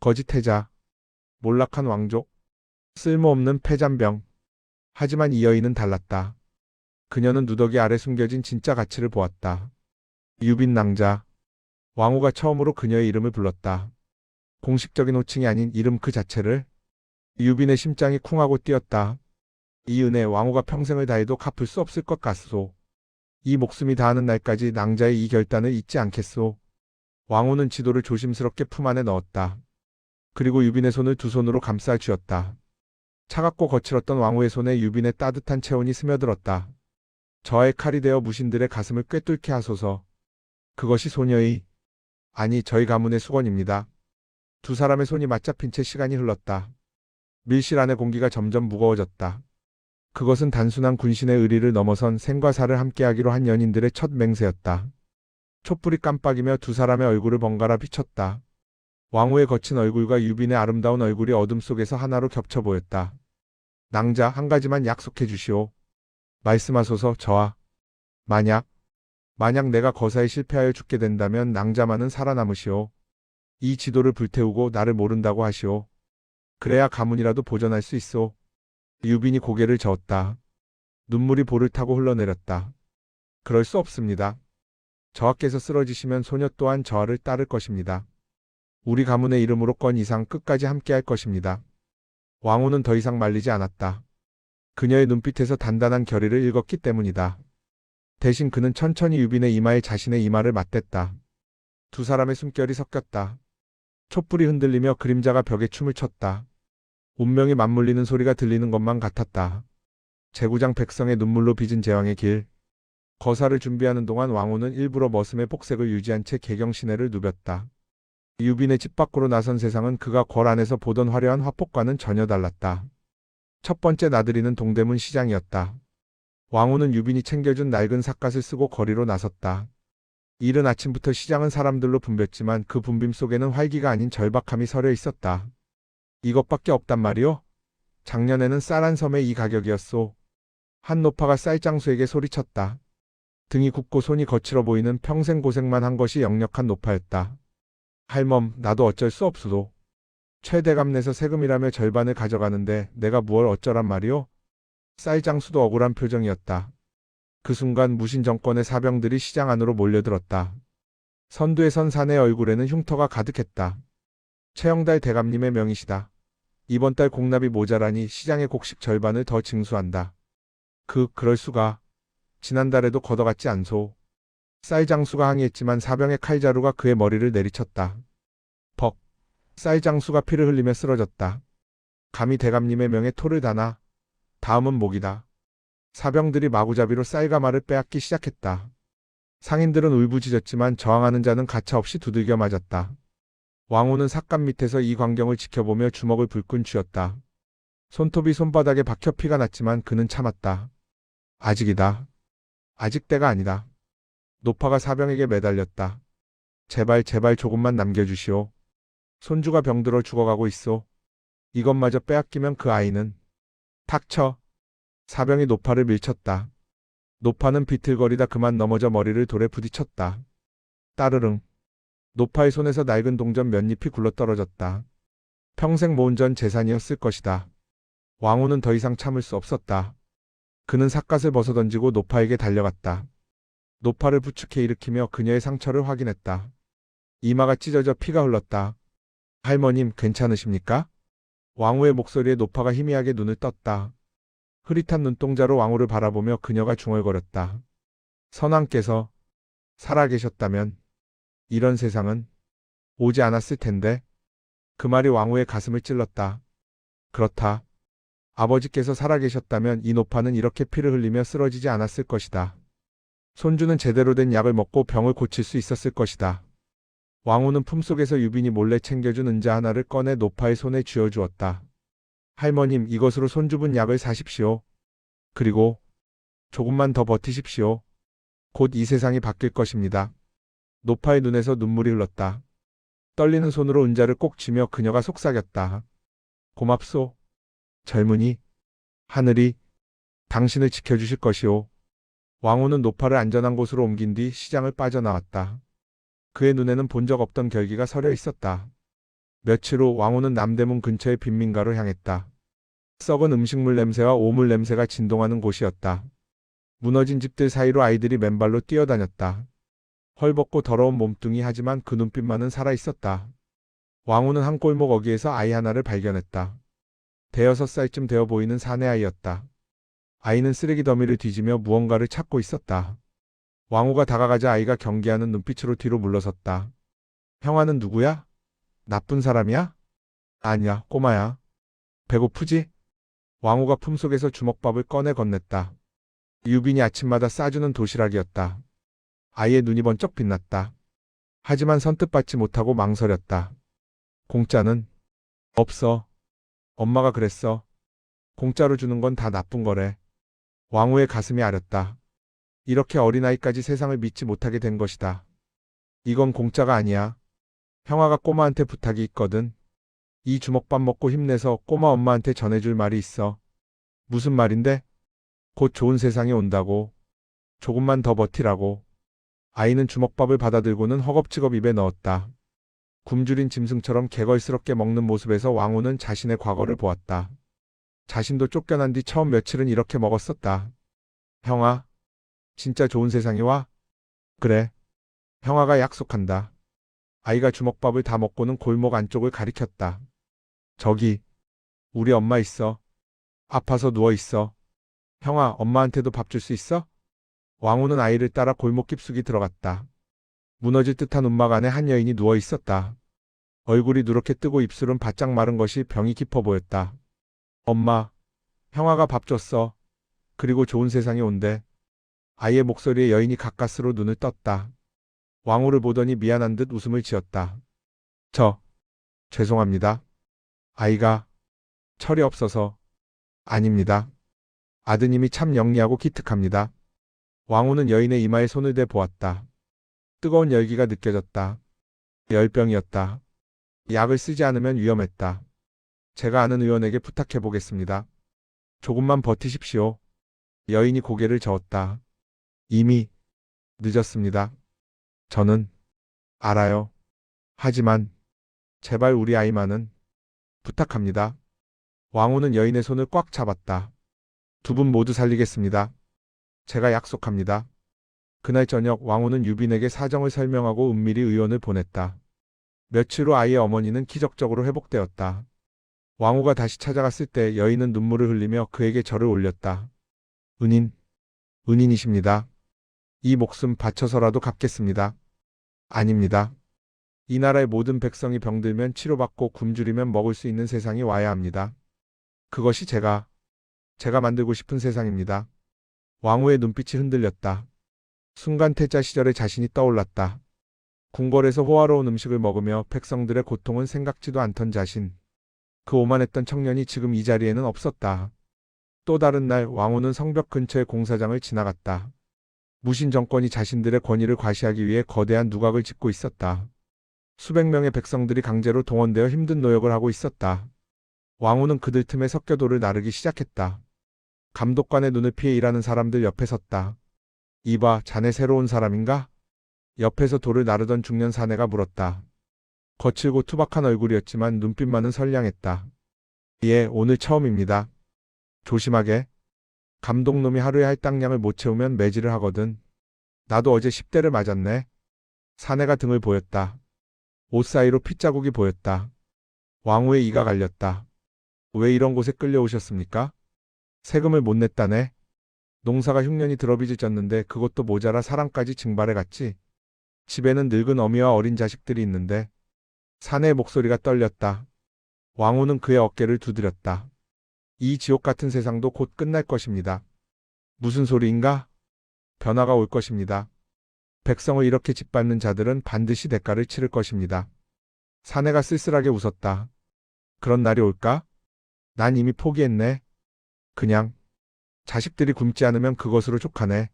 거짓해자, 몰락한 왕족, 쓸모없는 패잔병. 하지만 이 여인은 달랐다. 그녀는 누더기 아래 숨겨진 진짜 가치를 보았다. 유빈 낭자. 왕후가 처음으로 그녀의 이름을 불렀다. 공식적인 호칭이 아닌 이름 그 자체를. 유빈의 심장이 쿵하고 뛰었다. 이 은혜 왕후가 평생을 다해도 갚을 수 없을 것 같소. 이 목숨이 다하는 날까지 낭자의 이 결단을 잊지 않겠소. 왕후는 지도를 조심스럽게 품 안에 넣었다. 그리고 유빈의 손을 두 손으로 감싸 쥐었다. 차갑고 거칠었던 왕후의 손에 유빈의 따뜻한 체온이 스며들었다. 저의 칼이 되어 무신들의 가슴을 꿰뚫게 하소서. 그것이 소녀의, 아니 저희 가문의 수건입니다. 두 사람의 손이 맞잡힌 채 시간이 흘렀다. 밀실 안의 공기가 점점 무거워졌다. 그것은 단순한 군신의 의리를 넘어선 생과 사를 함께하기로 한 연인들의 첫 맹세였다. 촛불이 깜빡이며 두 사람의 얼굴을 번갈아 비췄다. 왕후의 거친 얼굴과 유빈의 아름다운 얼굴이 어둠 속에서 하나로 겹쳐 보였다. 낭자, 한 가지만 약속해 주시오. 말씀하소서. 저하. 만약 내가 거사에 실패하여 죽게 된다면 낭자만은 살아남으시오. 이 지도를 불태우고 나를 모른다고 하시오. 그래야 가문이라도 보존할 수 있소. 유빈이 고개를 저었다. 눈물이 볼을 타고 흘러내렸다. 그럴 수 없습니다. 저하께서 쓰러지시면 소녀 또한 저하를 따를 것입니다. 우리 가문의 이름으로 건 이상 끝까지 함께할 것입니다. 왕후는 더 이상 말리지 않았다. 그녀의 눈빛에서 단단한 결의를 읽었기 때문이다. 대신 그는 천천히 유빈의 이마에 자신의 이마를 맞댔다. 두 사람의 숨결이 섞였다. 촛불이 흔들리며 그림자가 벽에 춤을 췄다. 운명이 맞물리는 소리가 들리는 것만 같았다. 제구장 백성의 눈물로 빚은 제왕의 길. 거사를 준비하는 동안 왕후는 일부러 머슴의 복색을 유지한 채 개경시내를 누볐다. 유빈의 집 밖으로 나선 세상은 그가 궐 안에서 보던 화려한 화폭과는 전혀 달랐다. 첫 번째 나들이는 동대문 시장이었다. 왕후는 유빈이 챙겨준 낡은 삿갓을 쓰고 거리로 나섰다. 이른 아침부터 시장은 사람들로 붐볐지만 그 붐빔 속에는 활기가 아닌 절박함이 서려 있었다. 이것밖에 없단 말이오? 작년에는 쌀 한 섬에 이 가격이었소. 한 노파가 쌀장수에게 소리쳤다. 등이 굽고 손이 거칠어 보이는 평생 고생만 한 것이 역력한 노파였다. 할멈, 나도 어쩔 수 없소도. 최대감 내서 세금이라며 절반을 가져가는데 내가 무얼 어쩌란 말이오? 쌀장수도 억울한 표정이었다. 그 순간 무신 정권의 사병들이 시장 안으로 몰려들었다. 선두에 선 사내의 얼굴에는 흉터가 가득했다. 최영달 대감님의 명이시다. 이번 달 공납이 모자라니 시장의 곡식 절반을 더 징수한다. 그럴 수가. 지난달에도 걷어갔지 않소. 쌀장수가 항의했지만 사병의 칼자루가 그의 머리를 내리쳤다. 벅. 쌀장수가 피를 흘리며 쓰러졌다. 감히 대감님의 명에 토를 다나. 다음은 목이다. 사병들이 마구잡이로 쌀가마를 빼앗기 시작했다. 상인들은 울부짖었지만 저항하는 자는 가차없이 두들겨 맞았다. 왕후는 삿갓 밑에서 이 광경을 지켜보며 주먹을 불끈 쥐었다. 손톱이 손바닥에 박혀 피가 났지만 그는 참았다. 아직이다. 아직 때가 아니다. 노파가 사병에게 매달렸다. 제발 조금만 남겨주시오. 손주가 병들어 죽어가고 있소. 이것마저 빼앗기면 그 아이는. 닥쳐. 사병이 노파를 밀쳤다. 노파는 비틀거리다 그만 넘어져 머리를 돌에 부딪혔다. 따르릉. 노파의 손에서 낡은 동전 몇 잎이 굴러떨어졌다. 평생 모은 전 재산이었을 것이다. 왕후는 더 이상 참을 수 없었다. 그는 삿갓을 벗어던지고 노파에게 달려갔다. 노파를 부축해 일으키며 그녀의 상처를 확인했다. 이마가 찢어져 피가 흘렀다. 할머님, 괜찮으십니까? 왕후의 목소리에 노파가 희미하게 눈을 떴다. 흐릿한 눈동자로 왕후를 바라보며 그녀가 중얼거렸다. 선왕께서 살아계셨다면 이런 세상은 오지 않았을 텐데. 그 말이 왕후의 가슴을 찔렀다. 그렇다. 아버지께서 살아계셨다면 이 노파는 이렇게 피를 흘리며 쓰러지지 않았을 것이다. 손주는 제대로 된 약을 먹고 병을 고칠 수 있었을 것이다. 왕후는 품속에서 유빈이 몰래 챙겨준 은자 하나를 꺼내 노파의 손에 쥐어주었다. 할머님, 이것으로 손주분 약을 사십시오. 그리고 조금만 더 버티십시오. 곧 이 세상이 바뀔 것입니다. 노파의 눈에서 눈물이 흘렀다. 떨리는 손으로 은자를 꼭 쥐며 그녀가 속삭였다. 고맙소. 젊은이. 하늘이 당신을 지켜주실 것이오. 왕후는 노파를 안전한 곳으로 옮긴 뒤 시장을 빠져나왔다. 그의 눈에는 본 적 없던 결기가 서려 있었다. 며칠 후 왕후는 남대문 근처의 빈민가로 향했다. 썩은 음식물 냄새와 오물 냄새가 진동하는 곳이었다. 무너진 집들 사이로 아이들이 맨발로 뛰어다녔다. 헐벗고 더러운 몸뚱이 하지만 그 눈빛만은 살아있었다. 왕후는 한 골목 어귀에서 아이 하나를 발견했다. 대여섯 살쯤 되어 보이는 사내 아이였다. 아이는 쓰레기 더미를 뒤지며 무언가를 찾고 있었다. 왕후가 다가가자 아이가 경계하는 눈빛으로 뒤로 물러섰다. 형아는 누구야? 나쁜 사람이야? 아니야, 꼬마야. 배고프지? 왕후가 품속에서 주먹밥을 꺼내 건넸다. 유빈이 아침마다 싸주는 도시락이었다. 아이의 눈이 번쩍 빛났다. 하지만 선뜻 받지 못하고 망설였다. 공짜는 없어. 엄마가 그랬어. 공짜로 주는 건 다 나쁜 거래. 왕후의 가슴이 아렸다. 이렇게 어린아이까지 세상을 믿지 못하게 된 것이다. 이건 공짜가 아니야. 형아가 꼬마한테 부탁이 있거든. 이 주먹밥 먹고 힘내서 꼬마 엄마한테 전해줄 말이 있어. 무슨 말인데? 곧 좋은 세상이 온다고. 조금만 더 버티라고. 아이는 주먹밥을 받아들고는 허겁지겁 입에 넣었다. 굶주린 짐승처럼 개걸스럽게 먹는 모습에서 왕후는 자신의 과거를 보았다. 자신도 쫓겨난 뒤 처음 며칠은 이렇게 먹었었다. 형아, 진짜 좋은 세상이 와? 그래. 형아가 약속한다. 아이가 주먹밥을 다 먹고는 골목 안쪽을 가리켰다. 저기, 우리 엄마 있어. 아파서 누워있어. 형아, 엄마한테도 밥 줄 수 있어? 왕후는 아이를 따라 골목 깊숙이 들어갔다. 무너질 듯한 움막 안에 한 여인이 누워 있었다. 얼굴이 누렇게 뜨고 입술은 바짝 마른 것이 병이 깊어 보였다. 엄마, 형아가 밥 줬어. 그리고 좋은 세상이 온대. 아이의 목소리에 여인이 가까스로 눈을 떴다. 왕후를 보더니 미안한 듯 웃음을 지었다. 죄송합니다. 아이가 철이 없어서. 아닙니다. 아드님이 참 영리하고 기특합니다. 왕후는 여인의 이마에 손을 대 보았다. 뜨거운 열기가 느껴졌다. 열병이었다. 약을 쓰지 않으면 위험했다. 제가 아는 의원에게 부탁해 보겠습니다. 조금만 버티십시오. 여인이 고개를 저었다. 이미 늦었습니다. 저는 알아요. 하지만 제발 우리 아이만은 부탁합니다. 왕후는 여인의 손을 꽉 잡았다. 두 분 모두 살리겠습니다. 제가 약속합니다. 그날 저녁 왕후는 유빈에게 사정을 설명하고 은밀히 의원을 보냈다. 며칠 후 아이의 어머니는 기적적으로 회복되었다. 왕후가 다시 찾아갔을 때 여인은 눈물을 흘리며 그에게 절을 올렸다. 은인이십니다. 이 목숨 바쳐서라도 갚겠습니다. 아닙니다. 이 나라의 모든 백성이 병들면 치료받고 굶주리면 먹을 수 있는 세상이 와야 합니다. 그것이 제가 만들고 싶은 세상입니다. 왕후의 눈빛이 흔들렸다. 순간 태자 시절의 자신이 떠올랐다. 궁궐에서 호화로운 음식을 먹으며 백성들의 고통은 생각지도 않던 자신. 그 오만했던 청년이 지금 이 자리에는 없었다. 또 다른 날 왕후는 성벽 근처의 공사장을 지나갔다. 무신 정권이 자신들의 권위를 과시하기 위해 거대한 누각을 짓고 있었다. 수백 명의 백성들이 강제로 동원되어 힘든 노역을 하고 있었다. 왕후는 그들 틈에 섞여 돌을 나르기 시작했다. 감독관의 눈을 피해 일하는 사람들 옆에 섰다. 이봐, 자네 새로운 사람인가? 옆에서 돌을 나르던 중년 사내가 물었다. 거칠고 투박한 얼굴이었지만 눈빛만은 선량했다. 예, 오늘 처음입니다. 조심하게. 감독놈이 하루에 할당량을 못 채우면 매질을 하거든. 나도 어제 10대를 맞았네. 사내가 등을 보였다. 옷 사이로 핏자국이 보였다. 왕후의 이가 갈렸다. 왜 이런 곳에 끌려오셨습니까? 세금을 못 냈다네. 농사가 흉년이 들어빚을 졌는데 그것도 모자라 사람까지 증발해 갔지. 집에는 늙은 어미와 어린 자식들이 있는데. 사내의 목소리가 떨렸다. 왕후는 그의 어깨를 두드렸다. 이 지옥 같은 세상도 곧 끝날 것입니다. 무슨 소리인가? 변화가 올 것입니다. 백성을 이렇게 짓밟는 자들은 반드시 대가를 치를 것입니다. 사내가 쓸쓸하게 웃었다. 그런 날이 올까? 난 이미 포기했네. 그냥 자식들이 굶지 않으면 그것으로 족하네.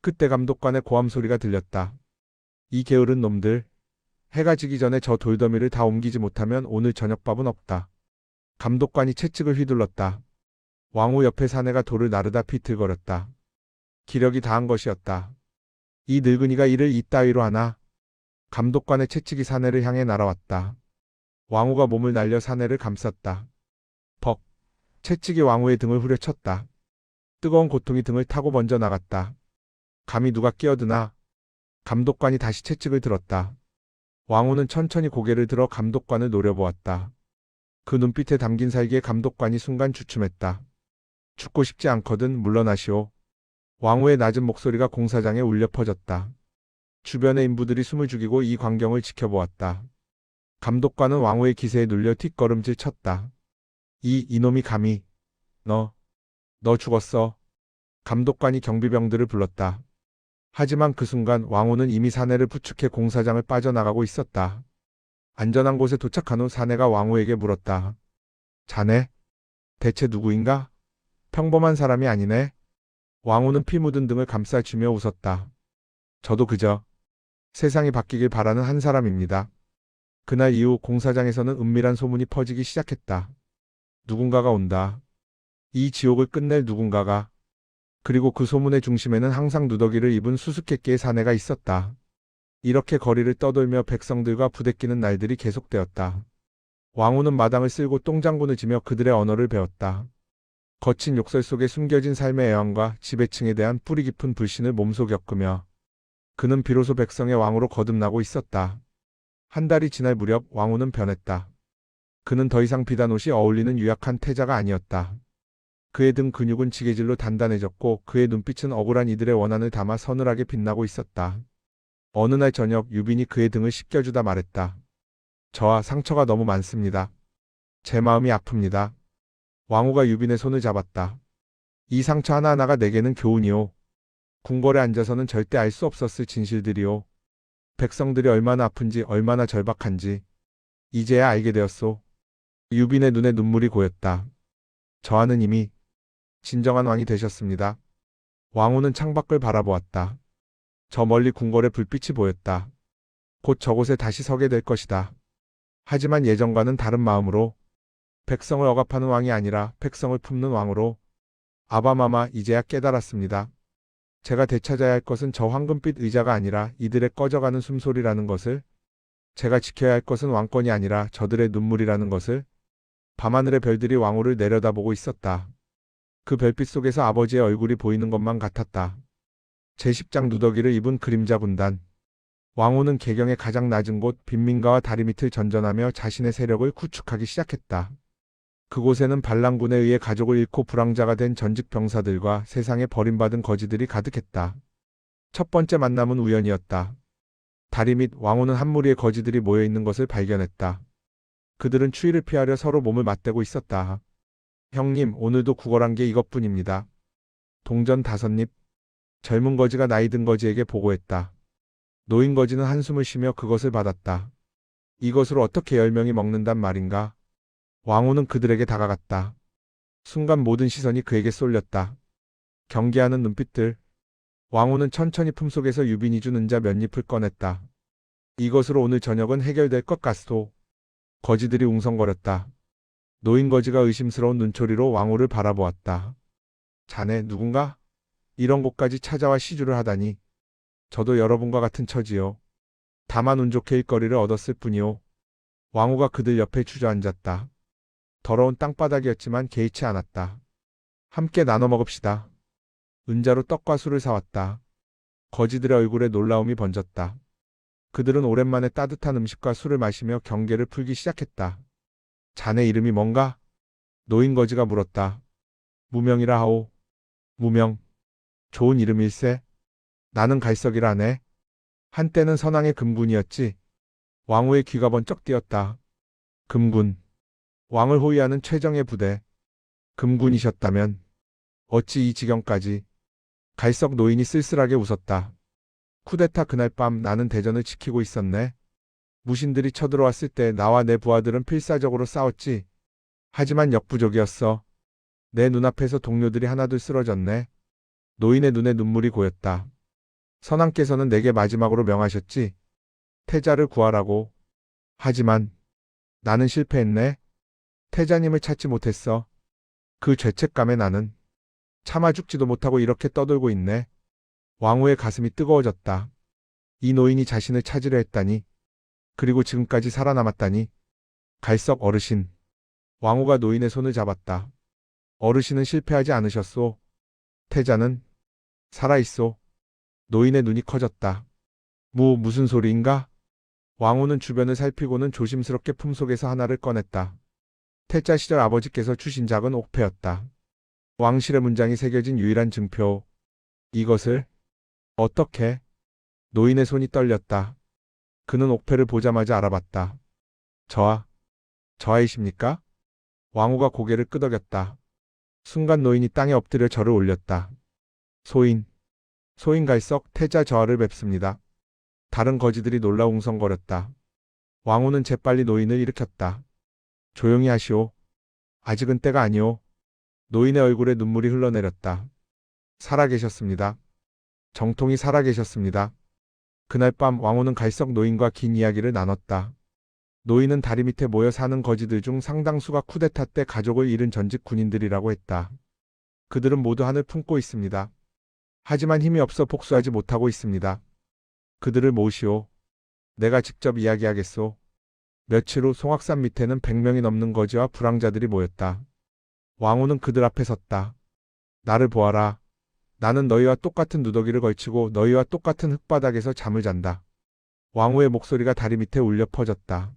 그때 감독관의 고함 소리가 들렸다. 이 게으른 놈들. 해가 지기 전에 저 돌더미를 다 옮기지 못하면 오늘 저녁밥은 없다. 감독관이 채찍을 휘둘렀다. 왕후 옆에 사내가 돌을 나르다 비틀거렸다. 기력이 다한 것이었다. 이 늙은이가 일을 이따위로 하나. 감독관의 채찍이 사내를 향해 날아왔다. 왕후가 몸을 날려 사내를 감쌌다. 벅. 채찍이 왕후의 등을 후려쳤다. 뜨거운 고통이 등을 타고 먼저 나갔다. 감히 누가 끼어드나. 감독관이 다시 채찍을 들었다. 왕후는 천천히 고개를 들어 감독관을 노려보았다. 그 눈빛에 담긴 살기에 감독관이 순간 주춤했다. 죽고 싶지 않거든 물러나시오. 왕후의 낮은 목소리가 공사장에 울려 퍼졌다. 주변의 인부들이 숨을 죽이고 이 광경을 지켜보았다. 감독관은 왕후의 기세에 눌려 뒷걸음질 쳤다. 이놈이 감히. 너 죽었어. 감독관이 경비병들을 불렀다. 하지만 그 순간 왕후는 이미 사내를 부축해 공사장을 빠져나가고 있었다. 안전한 곳에 도착한 후 사내가 왕후에게 물었다. 자네? 대체 누구인가? 평범한 사람이 아니네. 왕후는 피 묻은 등을 감싸주며 웃었다. 저도 그저 세상이 바뀌길 바라는 한 사람입니다. 그날 이후 공사장에서는 은밀한 소문이 퍼지기 시작했다. 누군가가 온다. 이 지옥을 끝낼 누군가가. 그리고 그 소문의 중심에는 항상 누더기를 입은 수수께끼의 사내가 있었다. 이렇게 거리를 떠돌며 백성들과 부대끼는 날들이 계속되었다. 왕후는 마당을 쓸고 똥장군을 지며 그들의 언어를 배웠다. 거친 욕설 속에 숨겨진 삶의 애환과 지배층에 대한 뿌리 깊은 불신을 몸소 겪으며 그는 비로소 백성의 왕으로 거듭나고 있었다. 한 달이 지날 무렵 왕후는 변했다. 그는 더 이상 비단 옷이 어울리는 유약한 태자가 아니었다. 그의 등 근육은 지게질로 단단해졌고 그의 눈빛은 억울한 이들의 원한을 담아 서늘하게 빛나고 있었다. 어느 날 저녁 유빈이 그의 등을 씻겨주다 말했다. 저와 상처가 너무 많습니다. 제 마음이 아픕니다. 왕후가 유빈의 손을 잡았다. 이 상처 하나하나가 내게는 교훈이오. 궁궐에 앉아서는 절대 알 수 없었을 진실들이오. 백성들이 얼마나 아픈지 얼마나 절박한지 이제야 알게 되었소. 유빈의 눈에 눈물이 고였다. 저와는 이미 진정한 왕이 되셨습니다. 왕후는 창밖을 바라보았다. 저 멀리 궁궐의 불빛이 보였다. 곧 저곳에 다시 서게 될 것이다. 하지만 예전과는 다른 마음으로 백성을 억압하는 왕이 아니라 백성을 품는 왕으로. 아바마마 이제야 깨달았습니다. 제가 되찾아야 할 것은 저 황금빛 의자가 아니라 이들의 꺼져가는 숨소리라는 것을. 제가 지켜야 할 것은 왕권이 아니라 저들의 눈물이라는 것을. 밤하늘의 별들이 왕후를 내려다보고 있었다. 그 별빛 속에서 아버지의 얼굴이 보이는 것만 같았다. 제10장 누더기를 입은 그림자 군단. 왕후는 개경의 가장 낮은 곳 빈민가와 다리 밑을 전전하며 자신의 세력을 구축하기 시작했다. 그곳에는 반란군에 의해 가족을 잃고 불황자가 된 전직 병사들과 세상에 버림받은 거지들이 가득했다. 첫 번째 만남은 우연이었다. 다리 밑 왕후는 한 무리의 거지들이 모여있는 것을 발견했다. 그들은 추위를 피하려 서로 몸을 맞대고 있었다. 형님, 오늘도 구걸한 게 이것뿐입니다. 동전 5입. 젊은 거지가 나이 든 거지에게 보고했다. 노인 거지는 한숨을 쉬며 그것을 받았다. 이것으로 어떻게 10명이 먹는단 말인가? 왕후는 그들에게 다가갔다. 순간 모든 시선이 그에게 쏠렸다. 경계하는 눈빛들. 왕후는 천천히 품속에서 유빈이 준 은자 몇 잎을 꺼냈다. 이것으로 오늘 저녁은 해결될 것 같소. 거지들이 웅성거렸다. 노인 거지가 의심스러운 눈초리로 왕후를 바라보았다. 자네 누군가? 이런 곳까지 찾아와 시주를 하다니. 저도 여러분과 같은 처지요. 다만 운 좋게 일거리를 얻었을 뿐이요. 왕후가 그들 옆에 주저앉았다. 더러운 땅바닥이었지만 개의치 않았다. 함께 나눠 먹읍시다. 은자로 떡과 술을 사왔다. 거지들의 얼굴에 놀라움이 번졌다. 그들은 오랜만에 따뜻한 음식과 술을 마시며 경계를 풀기 시작했다. 자네 이름이 뭔가? 노인 거지가 물었다. 무명이라 하오. 무명. 좋은 이름일세. 나는 갈석이라네. 한때는 선왕의 금군이었지. 왕후의 귀가 번쩍 뜨였다. 금군. 왕을 호위하는 최정예 부대. 금군이셨다면 어찌 이 지경까지. 갈석 노인이 쓸쓸하게 웃었다. 쿠데타 그날 밤 나는 대전을 지키고 있었네. 무신들이 쳐들어왔을 때 나와 내 부하들은 필사적으로 싸웠지. 하지만 역부족이었어. 내 눈앞에서 동료들이 하나둘 쓰러졌네. 노인의 눈에 눈물이 고였다. 선왕께서는 내게 마지막으로 명하셨지. 태자를 구하라고. 하지만 나는 실패했네. 태자님을 찾지 못했어. 그 죄책감에 나는 참아 죽지도 못하고 이렇게 떠들고 있네. 왕후의 가슴이 뜨거워졌다. 이 노인이 자신을 찾으려 했다니. 그리고 지금까지 살아남았다니. 갈석 어르신. 왕후가 노인의 손을 잡았다. 어르신은 실패하지 않으셨소. 태자는 살아있소. 노인의 눈이 커졌다. 무슨 소리인가? 왕후는 주변을 살피고는 조심스럽게 품속에서 하나를 꺼냈다. 태자 시절 아버지께서 주신 작은 옥패였다. 왕실의 문장이 새겨진 유일한 증표. 이것을 어떻게? 노인의 손이 떨렸다. 그는 옥패를 보자마자 알아봤다. 저하이십니까? 왕후가 고개를 끄덕였다. 순간 노인이 땅에 엎드려 절을 올렸다. 소인 갈석 태자 저하를 뵙습니다. 다른 거지들이 놀라 웅성거렸다. 왕후는 재빨리 노인을 일으켰다. 조용히 하시오. 아직은 때가 아니오. 노인의 얼굴에 눈물이 흘러내렸다. 살아계셨습니다. 정통이 살아계셨습니다. 그날 밤 왕후는 갈석 노인과 긴 이야기를 나눴다. 노인은 다리 밑에 모여 사는 거지들 중 상당수가 쿠데타 때 가족을 잃은 전직 군인들이라고 했다. 그들은 모두 한을 품고 있습니다. 하지만 힘이 없어 복수하지 못하고 있습니다. 그들을 모으시오. 내가 직접 이야기하겠소. 며칠 후 송악산 밑에는 100명이 넘는 거지와 불황자들이 모였다. 왕후는 그들 앞에 섰다. 나를 보아라. 나는 너희와 똑같은 누더기를 걸치고 너희와 똑같은 흙바닥에서 잠을 잔다. 왕후의 목소리가 다리 밑에 울려 퍼졌다.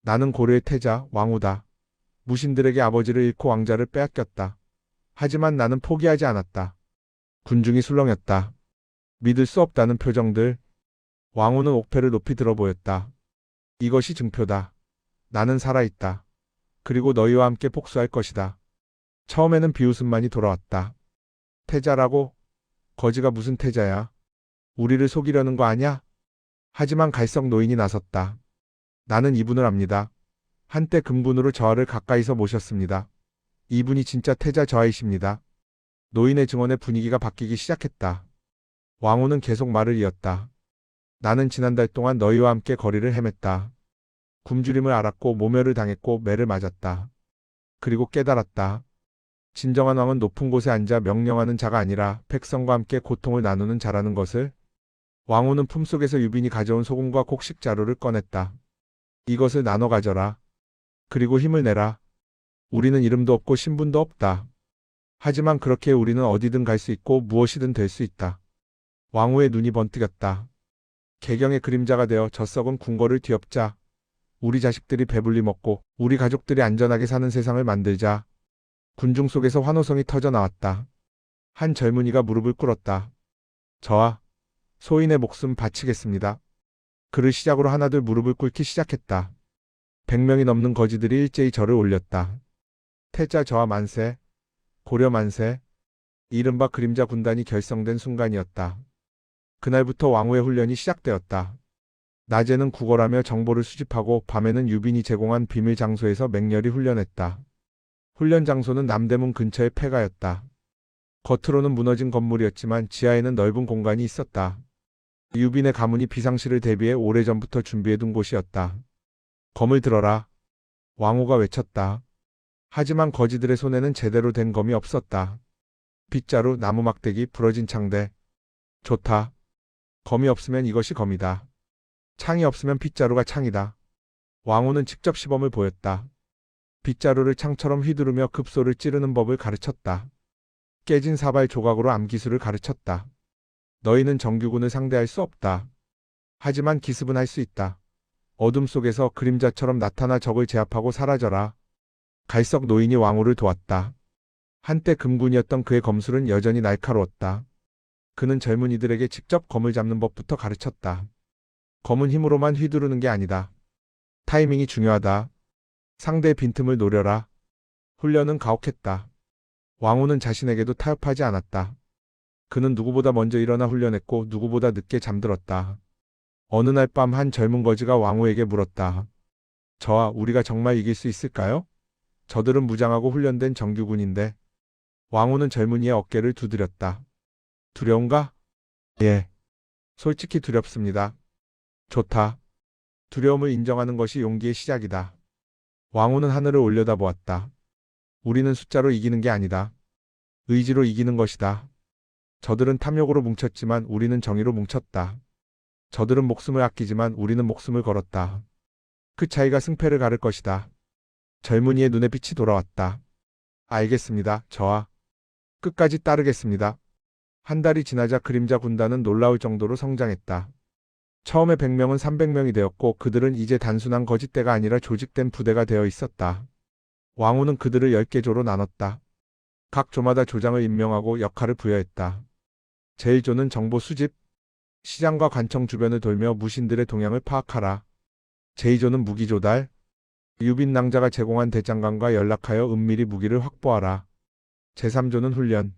나는 고려의 태자, 왕후다. 무신들에게 아버지를 잃고 왕자를 빼앗겼다. 하지만 나는 포기하지 않았다. 군중이 술렁였다. 믿을 수 없다는 표정들. 왕후는 옥패를 높이 들어 보였다. 이것이 증표다. 나는 살아있다. 그리고 너희와 함께 복수할 것이다. 처음에는 비웃음만이 돌아왔다. 태자라고? 거지가 무슨 태자야? 우리를 속이려는 거 아냐? 하지만 갈석 노인이 나섰다. 나는 이분을 압니다. 한때 금군으로 저하를 가까이서 모셨습니다. 이분이 진짜 태자 저하이십니다. 노인의 증언에 분위기가 바뀌기 시작했다. 왕후는 계속 말을 이었다. 나는 지난달 동안 너희와 함께 거리를 헤맸다. 굶주림을 알았고 모멸을 당했고 매를 맞았다. 그리고 깨달았다. 진정한 왕은 높은 곳에 앉아 명령하는 자가 아니라 백성과 함께 고통을 나누는 자라는 것을. 왕후는 품속에서 유빈이 가져온 소금과 곡식 자루를 꺼냈다. 이것을 나눠 가져라. 그리고 힘을 내라. 우리는 이름도 없고 신분도 없다. 하지만 그렇게 우리는 어디든 갈 수 있고 무엇이든 될 수 있다. 왕후의 눈이 번뜩였다. 개경의 그림자가 되어 저 썩은 궁궐을 뒤엎자. 우리 자식들이 배불리 먹고 우리 가족들이 안전하게 사는 세상을 만들자. 군중 속에서 환호성이 터져 나왔다. 한 젊은이가 무릎을 꿇었다. 저와 소인의 목숨 바치겠습니다. 그를 시작으로 하나둘 무릎을 꿇기 시작했다. 100명이 넘는 거지들이 일제히 절을 올렸다. 태자 저하 만세, 고려 만세. 이른바 그림자 군단이 결성된 순간이었다. 그날부터 왕후의 훈련이 시작되었다. 낮에는 구걸하며 정보를 수집하고 밤에는 유빈이 제공한 비밀 장소에서 맹렬히 훈련했다. 훈련 장소는 남대문 근처의 폐가였다. 겉으로는 무너진 건물이었지만 지하에는 넓은 공간이 있었다. 유빈의 가문이 비상시를 대비해 오래전부터 준비해둔 곳이었다. 검을 들어라. 왕후가 외쳤다. 하지만 거지들의 손에는 제대로 된 검이 없었다. 빗자루, 나무 막대기, 부러진 창대. 좋다. 검이 없으면 이것이 검이다. 창이 없으면 빗자루가 창이다. 왕후는 직접 시범을 보였다. 빗자루를 창처럼 휘두르며 급소를 찌르는 법을 가르쳤다. 깨진 사발 조각으로 암기술을 가르쳤다. 너희는 정규군을 상대할 수 없다. 하지만 기습은 할 수 있다. 어둠 속에서 그림자처럼 나타나 적을 제압하고 사라져라. 갈석 노인이 왕후를 도왔다. 한때 금군이었던 그의 검술은 여전히 날카로웠다. 그는 젊은이들에게 직접 검을 잡는 법부터 가르쳤다. 검은 힘으로만 휘두르는 게 아니다. 타이밍이 중요하다. 상대의 빈틈을 노려라. 훈련은 가혹했다. 왕후는 자신에게도 타협하지 않았다. 그는 누구보다 먼저 일어나 훈련했고 누구보다 늦게 잠들었다. 어느 날 밤 한 젊은 거지가 왕후에게 물었다. 저와 우리가 정말 이길 수 있을까요? 저들은 무장하고 훈련된 정규군인데. 왕후는 젊은이의 어깨를 두드렸다. 두려운가? 예. 솔직히 두렵습니다. 좋다. 두려움을 인정하는 것이 용기의 시작이다. 왕후는 하늘을 올려다보았다. 우리는 숫자로 이기는 게 아니다. 의지로 이기는 것이다. 저들은 탐욕으로 뭉쳤지만 우리는 정의로 뭉쳤다. 저들은 목숨을 아끼지만 우리는 목숨을 걸었다. 그 차이가 승패를 가를 것이다. 젊은이의 눈에 빛이 돌아왔다. 알겠습니다. 저와 끝까지 따르겠습니다. 한 달이 지나자 그림자 군단은 놀라울 정도로 성장했다. 처음에 100명은 300명이 되었고 그들은 이제 단순한 거짓대가 아니라 조직된 부대가 되어 있었다. 왕후는 그들을 10개 조로 나눴다. 각 조마다 조장을 임명하고 역할을 부여했다. 제1조는 정보 수집, 시장과 관청 주변을 돌며 무신들의 동향을 파악하라. 제2조는 무기 조달, 유빈 낭자가 제공한 대장간과 연락하여 은밀히 무기를 확보하라. 제3조는 훈련,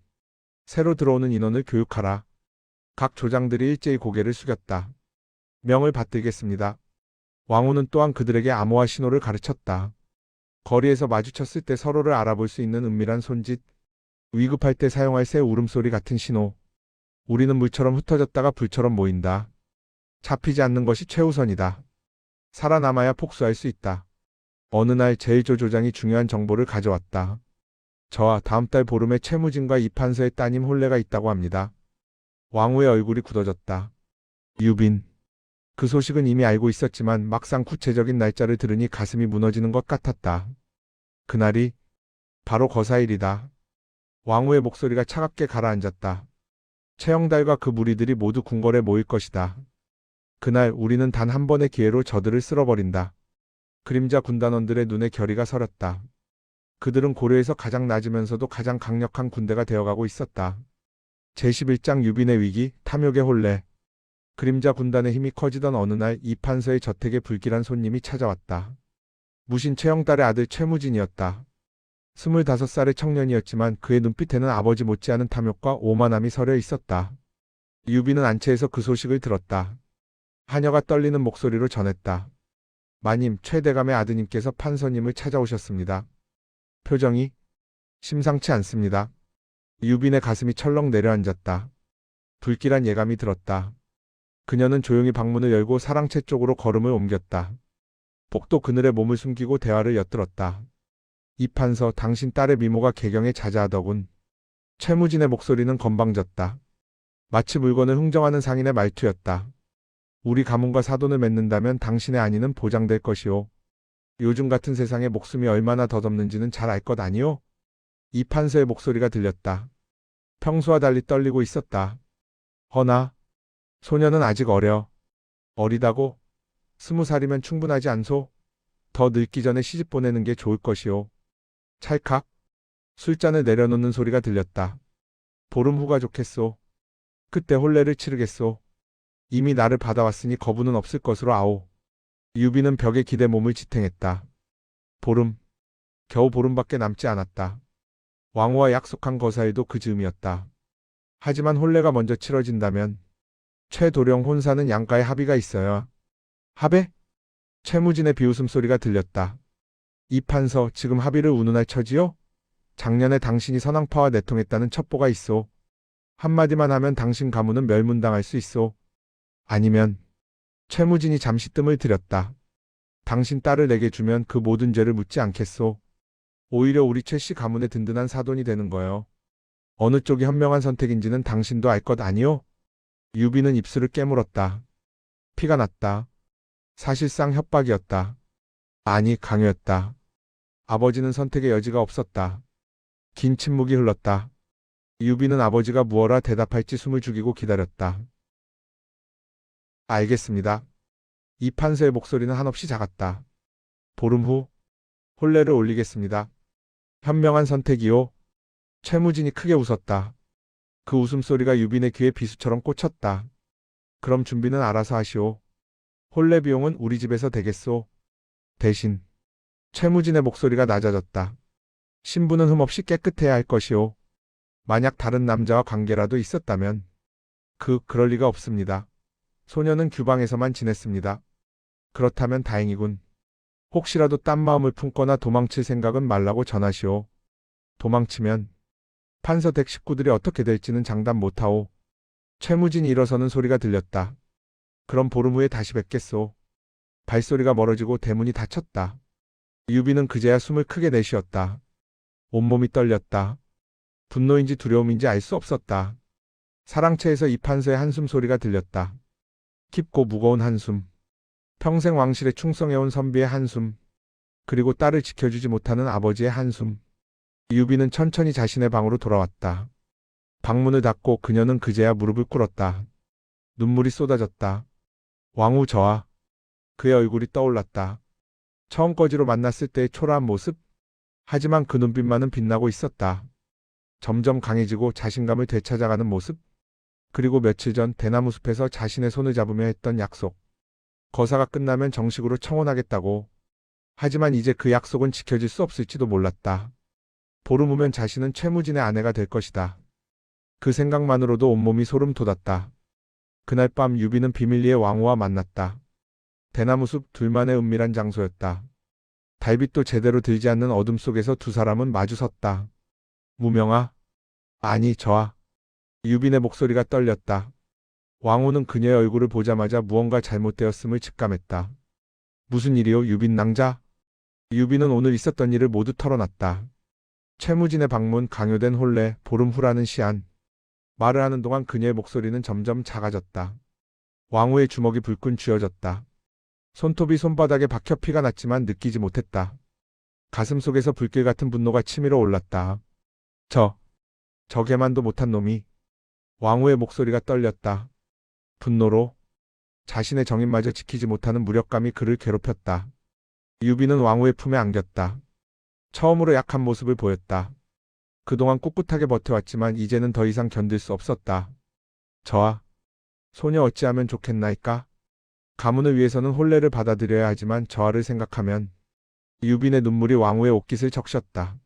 새로 들어오는 인원을 교육하라. 각 조장들이 일제히 고개를 숙였다. 명을 받들겠습니다. 왕후는 또한 그들에게 암호화 신호를 가르쳤다. 거리에서 마주쳤을 때 서로를 알아볼 수 있는 은밀한 손짓, 위급할 때 사용할 새 울음소리 같은 신호. 우리는 물처럼 흩어졌다가 불처럼 모인다. 잡히지 않는 것이 최우선이다. 살아남아야 복수할 수 있다. 어느 날 제1조 조장이 중요한 정보를 가져왔다. 저와 다음 달 보름에 채무진과 이판서의 따님 혼례가 있다고 합니다. 왕후의 얼굴이 굳어졌다. 유빈. 그 소식은 이미 알고 있었지만 막상 구체적인 날짜를 들으니 가슴이 무너지는 것 같았다. 그날이 바로 거사일이다. 왕후의 목소리가 차갑게 가라앉았다. 최영달과 그 무리들이 모두 궁궐에 모일 것이다. 그날 우리는 단 한 번의 기회로 저들을 쓸어버린다. 그림자 군단원들의 눈에 결의가 서렸다. 그들은 고려에서 가장 낮으면서도 가장 강력한 군대가 되어가고 있었다. 제11장 유빈의 위기, 탐욕의 혼례. 그림자 군단의 힘이 커지던 어느 날 이판서의 저택에 불길한 손님이 찾아왔다. 무신 최영달의 아들 최무진이었다. 25살의 청년이었지만 그의 눈빛에는 아버지 못지않은 탐욕과 오만함이 서려 있었다. 유빈은 안채에서 그 소식을 들었다. 하녀가 떨리는 목소리로 전했다. 마님, 최대감의 아드님께서 판서님을 찾아오셨습니다. 표정이 심상치 않습니다. 유빈의 가슴이 철렁 내려앉았다. 불길한 예감이 들었다. 그녀는 조용히 방문을 열고 사랑채 쪽으로 걸음을 옮겼다. 복도 그늘에 몸을 숨기고 대화를 엿들었다. 이판서, 당신 딸의 미모가 개경에 자자하더군. 최무진의 목소리는 건방졌다. 마치 물건을 흥정하는 상인의 말투였다. 우리 가문과 사돈을 맺는다면 당신의 안위는 보장될 것이오. 요즘 같은 세상에 목숨이 얼마나 더덥는지는 잘 알 것 아니오? 이판서의 목소리가 들렸다. 평소와 달리 떨리고 있었다. 허나, 소녀는 아직 어려. 어리다고? 20살이면 충분하지 않소? 더 늙기 전에 시집 보내는 게 좋을 것이오. 찰칵. 술잔을 내려놓는 소리가 들렸다. 보름 후가 좋겠소. 그때 혼례를 치르겠소. 이미 나를 받아왔으니 거부는 없을 것으로 아오. 유빈은 벽에 기대 몸을 지탱했다. 보름. 겨우 보름밖에 남지 않았다. 왕후와 약속한 거사일도 그 즈음이었다. 하지만 혼례가 먼저 치러진다면 최도령 혼사는 양가의 합의가 있어야. 합의? 최무진의 비웃음 소리가 들렸다. 이판서, 지금 합의를 운운할 처지요? 작년에 당신이 선왕파와 내통했다는 첩보가 있소. 한마디만 하면 당신 가문은 멸문당할 수 있소. 아니면, 최무진이 잠시 뜸을 들였다. 당신 딸을 내게 주면 그 모든 죄를 묻지 않겠소. 오히려 우리 최씨 가문의 든든한 사돈이 되는 거요. 어느 쪽이 현명한 선택인지는 당신도 알 것 아니오? 유빈은 입술을 깨물었다. 피가 났다. 사실상 협박이었다. 아니, 강요였다. 아버지는 선택의 여지가 없었다. 긴 침묵이 흘렀다. 유비는 아버지가 무어라 대답할지 숨을 죽이고 기다렸다. 알겠습니다. 이 판서의 목소리는 한없이 작았다. 보름 후 혼례를 올리겠습니다. 현명한 선택이요. 최무진이 크게 웃었다. 그 웃음소리가 유빈의 귀에 비수처럼 꽂혔다. 그럼 준비는 알아서 하시오. 혼례 비용은 우리 집에서 되겠소. 대신 최무진의 목소리가 낮아졌다. 신부는 흠없이 깨끗해야 할 것이오. 만약 다른 남자와 관계라도 있었다면 그럴 리가 없습니다. 소녀는 규방에서만 지냈습니다. 그렇다면 다행이군. 혹시라도 딴 마음을 품거나 도망칠 생각은 말라고 전하시오. 도망치면 판서댁 식구들이 어떻게 될지는 장담 못하오. 최무진이 일어서는 소리가 들렸다. 그럼 보름 후에 다시 뵙겠소. 발소리가 멀어지고 대문이 닫혔다. 유비는 그제야 숨을 크게 내쉬었다. 온몸이 떨렸다. 분노인지 두려움인지 알 수 없었다. 사랑채에서 이 판서의 한숨 소리가 들렸다. 깊고 무거운 한숨. 평생 왕실에 충성해온 선비의 한숨. 그리고 딸을 지켜주지 못하는 아버지의 한숨. 유비는 천천히 자신의 방으로 돌아왔다. 방문을 닫고 그녀는 그제야 무릎을 꿇었다. 눈물이 쏟아졌다. 왕후 저하. 그의 얼굴이 떠올랐다. 처음 거지로 만났을 때의 초라한 모습. 하지만 그 눈빛만은 빛나고 있었다. 점점 강해지고 자신감을 되찾아가는 모습. 그리고 며칠 전 대나무 숲에서 자신의 손을 잡으며 했던 약속. 거사가 끝나면 정식으로 청혼하겠다고. 하지만 이제 그 약속은 지켜질 수 없을지도 몰랐다. 보름 후면 자신은 최무진의 아내가 될 것이다. 그 생각만으로도 온몸이 소름 돋았다. 그날 밤 유비는 비밀리에 왕후와 만났다. 대나무숲 둘만의 은밀한 장소였다. 달빛도 제대로 들지 않는 어둠 속에서 두 사람은 마주 섰다. 무명아. 아니 저하. 유빈의 목소리가 떨렸다. 왕후는 그녀의 얼굴을 보자마자 무언가 잘못되었음을 직감했다. 무슨 일이오 유빈 낭자? 유빈은 오늘 있었던 일을 모두 털어놨다. 최무진의 방문, 강요된 혼례, 보름 후라는 시한. 말을 하는 동안 그녀의 목소리는 점점 작아졌다. 왕후의 주먹이 불끈 쥐어졌다. 손톱이 손바닥에 박혀 피가 났지만 느끼지 못했다. 가슴 속에서 불길 같은 분노가 치밀어 올랐다. 저게만도 못한 놈이. 왕후의 목소리가 떨렸다. 분노로. 자신의 정인마저 지키지 못하는 무력감이 그를 괴롭혔다. 유비는 왕후의 품에 안겼다. 처음으로 약한 모습을 보였다. 그동안 꿋꿋하게 버텨왔지만 이제는 더 이상 견딜 수 없었다. 저하. 소녀 어찌하면 좋겠나이까? 가문을 위해서는 혼례를 받아들여야 하지만 저하를 생각하면. 유빈의 눈물이 왕후의 옷깃을 적셨다.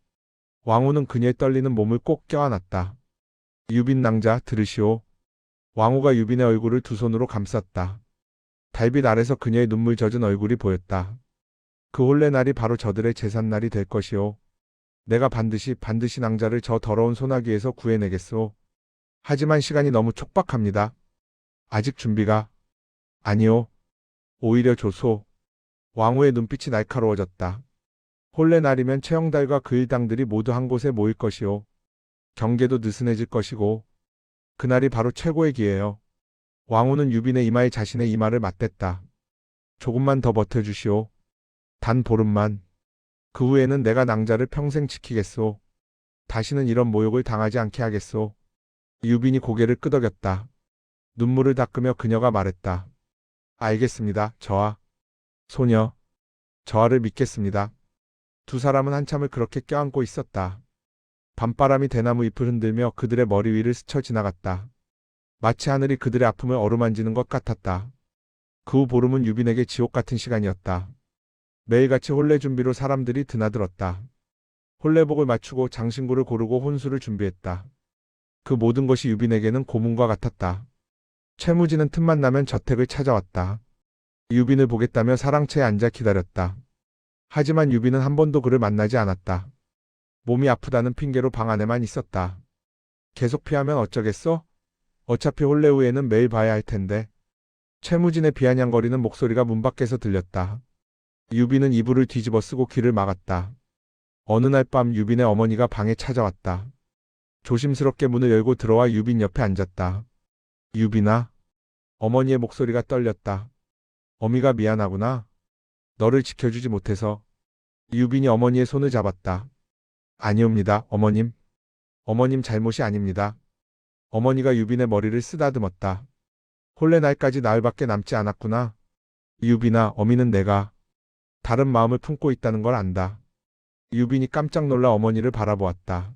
왕후는 그녀의 떨리는 몸을 꼭 껴안았다. 유빈 낭자 들으시오. 왕후가 유빈의 얼굴을 두 손으로 감쌌다. 달빛 아래서 그녀의 눈물 젖은 얼굴이 보였다. 그 혼례 날이 바로 저들의 제삿날이 될 것이오. 내가 반드시 낭자를 저 더러운 소나기에서 구해내겠소. 하지만 시간이 너무 촉박합니다. 아직 준비가. 아니오. 오히려 조소. 왕후의 눈빛이 날카로워졌다. 혼례 날이면 최영달과 그 일당들이 모두 한 곳에 모일 것이오. 경계도 느슨해질 것이고. 그날이 바로 최고의 기회요. 왕후는 유빈의 이마에 자신의 이마를 맞댔다. 조금만 더 버텨주시오. 단 보름만. 그 후에는 내가 낭자를 평생 지키겠소. 다시는 이런 모욕을 당하지 않게 하겠소. 유빈이 고개를 끄덕였다. 눈물을 닦으며 그녀가 말했다. 알겠습니다. 저하. 소녀. 저하를 믿겠습니다. 두 사람은 한참을 그렇게 껴안고 있었다. 밤바람이 대나무 잎을 흔들며 그들의 머리 위를 스쳐 지나갔다. 마치 하늘이 그들의 아픔을 어루만지는 것 같았다. 그 후 보름은 유빈에게 지옥 같은 시간이었다. 매일같이 혼례 준비로 사람들이 드나들었다. 혼례복을 맞추고 장신구를 고르고 혼수를 준비했다. 그 모든 것이 유빈에게는 고문과 같았다. 최무진은 틈만 나면 저택을 찾아왔다. 유빈을 보겠다며 사랑채에 앉아 기다렸다. 하지만 유빈은 한 번도 그를 만나지 않았다. 몸이 아프다는 핑계로 방 안에만 있었다. 계속 피하면 어쩌겠어? 어차피 혼례 후에는 매일 봐야 할 텐데. 최무진의 비아냥거리는 목소리가 문 밖에서 들렸다. 유빈은 이불을 뒤집어 쓰고 귀를 막았다. 어느 날 밤 유빈의 어머니가 방에 찾아왔다. 조심스럽게 문을 열고 들어와 유빈 옆에 앉았다. 유빈아. 어머니의 목소리가 떨렸다. 어미가 미안하구나. 너를 지켜주지 못해서. 유빈이 어머니의 손을 잡았다. 아니옵니다, 어머님. 어머님 잘못이 아닙니다. 어머니가 유빈의 머리를 쓰다듬었다. 혼례 날까지 나흘밖에 남지 않았구나. 유빈아, 어미는 내가 다른 마음을 품고 있다는 걸 안다. 유빈이 깜짝 놀라 어머니를 바라보았다.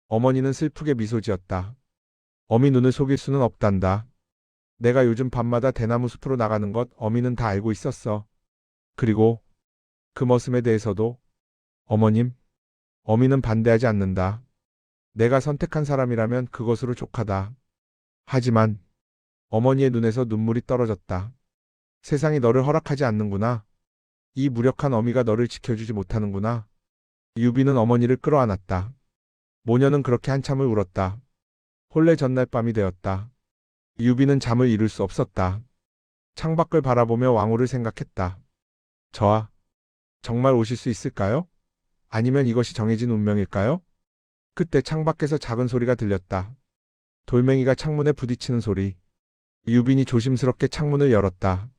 어머니는 슬프게 미소 지었다. 어미 눈을 속일 수는 없단다. 내가 요즘 밤마다 대나무 숲으로 나가는 것 어미는 다 알고 있었어. 그리고 그 머슴에 대해서도 어머님, 어미는 반대하지 않는다. 내가 선택한 사람이라면 그것으로 족하다. 하지만 어머니의 눈에서 눈물이 떨어졌다. 세상이 너를 허락하지 않는구나. 이 무력한 어미가 너를 지켜주지 못하는구나. 유비는 어머니를 끌어안았다. 모녀는 그렇게 한참을 울었다. 혼례 전날 밤이 되었다. 유비는 잠을 이룰 수 없었다. 창밖을 바라보며 왕후를 생각했다. 저하, 정말 오실 수 있을까요? 아니면 이것이 정해진 운명일까요? 그때 창밖에서 작은 소리가 들렸다. 돌멩이가 창문에 부딪히는 소리. 유빈이 조심스럽게 창문을 열었다.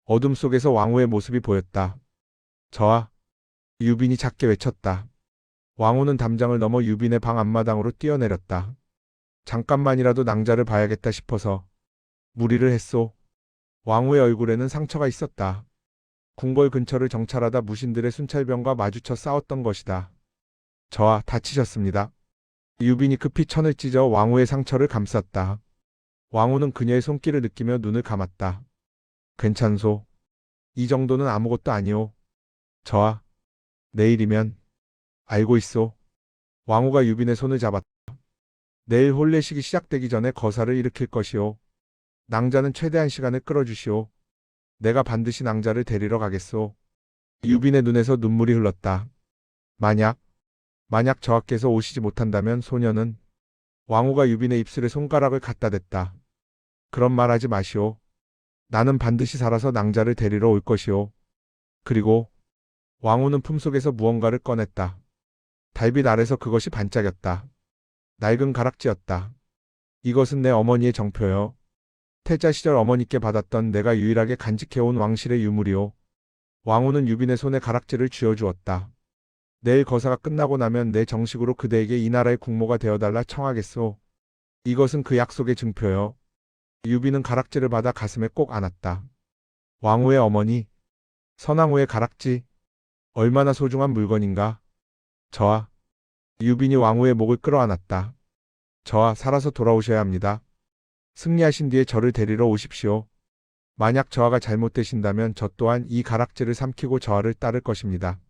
어둠 속에서 왕후의 모습이 보였다. 저하, 유빈이 작게 외쳤다. 왕후는 담장을 넘어 유빈의 방 앞마당으로 뛰어내렸다. 잠깐만이라도 낭자를 봐야겠다 싶어서 무리를 했소. 왕후의 얼굴에는 상처가 있었다. 궁궐 근처를 정찰하다 무신들의 순찰병과 마주쳐 싸웠던 것이다. 저하, 다치셨습니다. 유빈이 급히 천을 찢어 왕후의 상처를 감쌌다. 왕후는 그녀의 손길을 느끼며 눈을 감았다. 괜찮소. 이 정도는 아무것도 아니오. 저하, 내일이면 알고 있소. 왕후가 유빈의 손을 잡았다. 내일 혼례식이 시작되기 전에 거사를 일으킬 것이오. 낭자는 최대한 시간을 끌어주시오. 내가 반드시 낭자를 데리러 가겠소. 유빈의 눈에서 눈물이 흘렀다. 만약 저하께서 오시지 못한다면 소녀는 왕후가 유빈의 입술에 손가락을 갖다 댔다. 그런 말 하지 마시오. 나는 반드시 살아서 낭자를 데리러 올 것이오. 그리고 왕후는 품속에서 무언가를 꺼냈다. 달빛 아래서 그것이 반짝였다. 낡은 가락지였다. 이것은 내 어머니의 정표요. 태자 시절 어머니께 받았던 내가 유일하게 간직해온 왕실의 유물이오. 왕후는 유빈의 손에 가락지를 쥐어주었다. 내일 거사가 끝나고 나면 내 정식으로 그대에게 이 나라의 국모가 되어달라 청하겠소. 이것은 그 약속의 증표요. 유빈은 가락지를 받아 가슴에 꼭 안았다. 왕후의 어머니, 선왕후의 가락지, 얼마나 소중한 물건인가. 저하, 유빈이 왕후의 목을 끌어안았다. 저하, 살아서 돌아오셔야 합니다. 승리하신 뒤에 저를 데리러 오십시오. 만약 저하가 잘못되신다면 저 또한 이 가락지를 삼키고 저하를 따를 것입니다.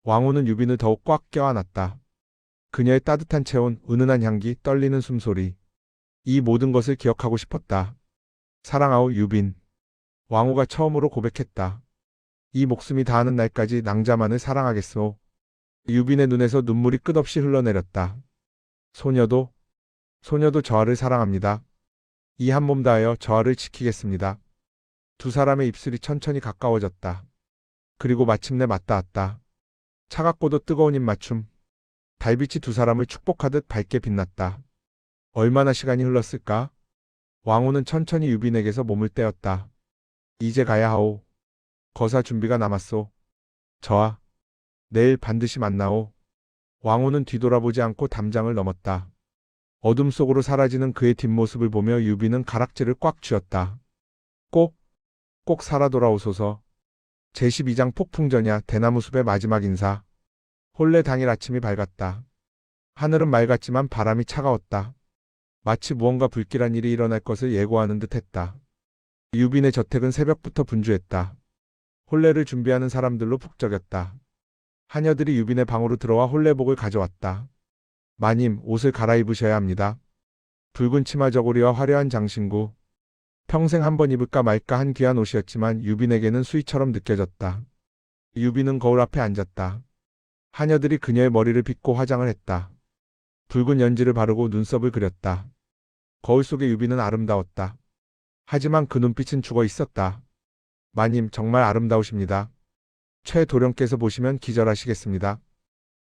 왕후는 유빈을 더욱 꽉 껴안았다. 그녀의 따뜻한 체온, 은은한 향기, 떨리는 숨소리. 이 모든 것을 기억하고 싶었다. 사랑하오 유빈. 왕후가 처음으로 고백했다. 이 목숨이 다하는 날까지 낭자만을 사랑하겠소. 유빈의 눈에서 눈물이 끝없이 흘러내렸다. 소녀도 저하를 사랑합니다. 이 한 몸 다하여 저하를 지키겠습니다. 두 사람의 입술이 천천히 가까워졌다. 그리고 마침내 맞닿았다. 차갑고도 뜨거운 입맞춤. 달빛이 두 사람을 축복하듯 밝게 빛났다. 얼마나 시간이 흘렀을까? 왕후는 천천히 유빈에게서 몸을 떼었다. 이제 가야 하오. 거사 준비가 남았소. 저하, 내일 반드시 만나오. 왕후는 뒤돌아보지 않고 담장을 넘었다. 어둠 속으로 사라지는 그의 뒷모습을 보며 유빈은 가락지를 꽉 쥐었다. 꼭 살아 돌아오소서. 제12장 폭풍전야 대나무숲의 마지막 인사. 혼례 당일 아침이 밝았다. 하늘은 맑았지만 바람이 차가웠다. 마치 무언가 불길한 일이 일어날 것을 예고하는 듯 했다. 유빈의 저택은 새벽부터 분주했다. 혼례를 준비하는 사람들로 북적였다. 하녀들이 유빈의 방으로 들어와 혼례복을 가져왔다. 마님, 옷을 갈아입으셔야 합니다. 붉은 치마 저고리와 화려한 장신구. 평생 한 번 입을까 말까 한 귀한 옷이었지만 유빈에게는 수의처럼 느껴졌다. 유빈은 거울 앞에 앉았다. 하녀들이 그녀의 머리를 빗고 화장을 했다. 붉은 연지를 바르고 눈썹을 그렸다. 거울 속의 유빈은 아름다웠다. 하지만 그 눈빛은 죽어 있었다. 마님, 정말 아름다우십니다. 최도령께서 보시면 기절하시겠습니다.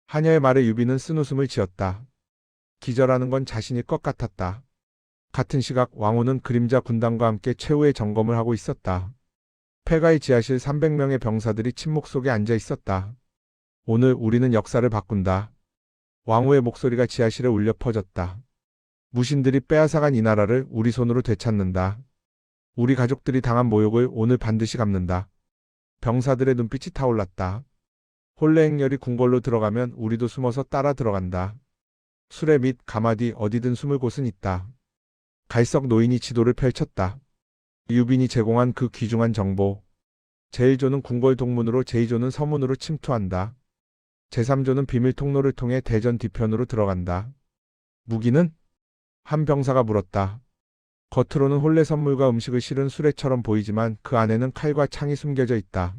하녀의 말에 유빈은 쓴웃음을 지었다. 기절하는 건 자신일 것 같았다. 같은 시각 왕후는 그림자 군단과 함께 최후의 점검을 하고 있었다. 폐가의 지하실 300명의 병사들이 침묵 속에 앉아 있었다. 오늘 우리는 역사를 바꾼다. 왕후의 목소리가 지하실에 울려 퍼졌다. 무신들이 빼앗아간 이 나라를 우리 손으로 되찾는다. 우리 가족들이 당한 모욕을 오늘 반드시 갚는다. 병사들의 눈빛이 타올랐다. 혼례 행렬이 궁궐로 들어가면 우리도 숨어서 따라 들어간다. 수레 및 가마디 어디든 숨을 곳은 있다. 갈석 노인이 지도를 펼쳤다. 유빈이 제공한 그 귀중한 정보. 제1조는 궁궐 동문으로 제2조는 서문으로 침투한다. 제3조는 비밀 통로를 통해 대전 뒤편으로 들어간다. 무기는? 한 병사가 물었다. 겉으로는 혼례 선물과 음식을 실은 수레처럼 보이지만 그 안에는 칼과 창이 숨겨져 있다.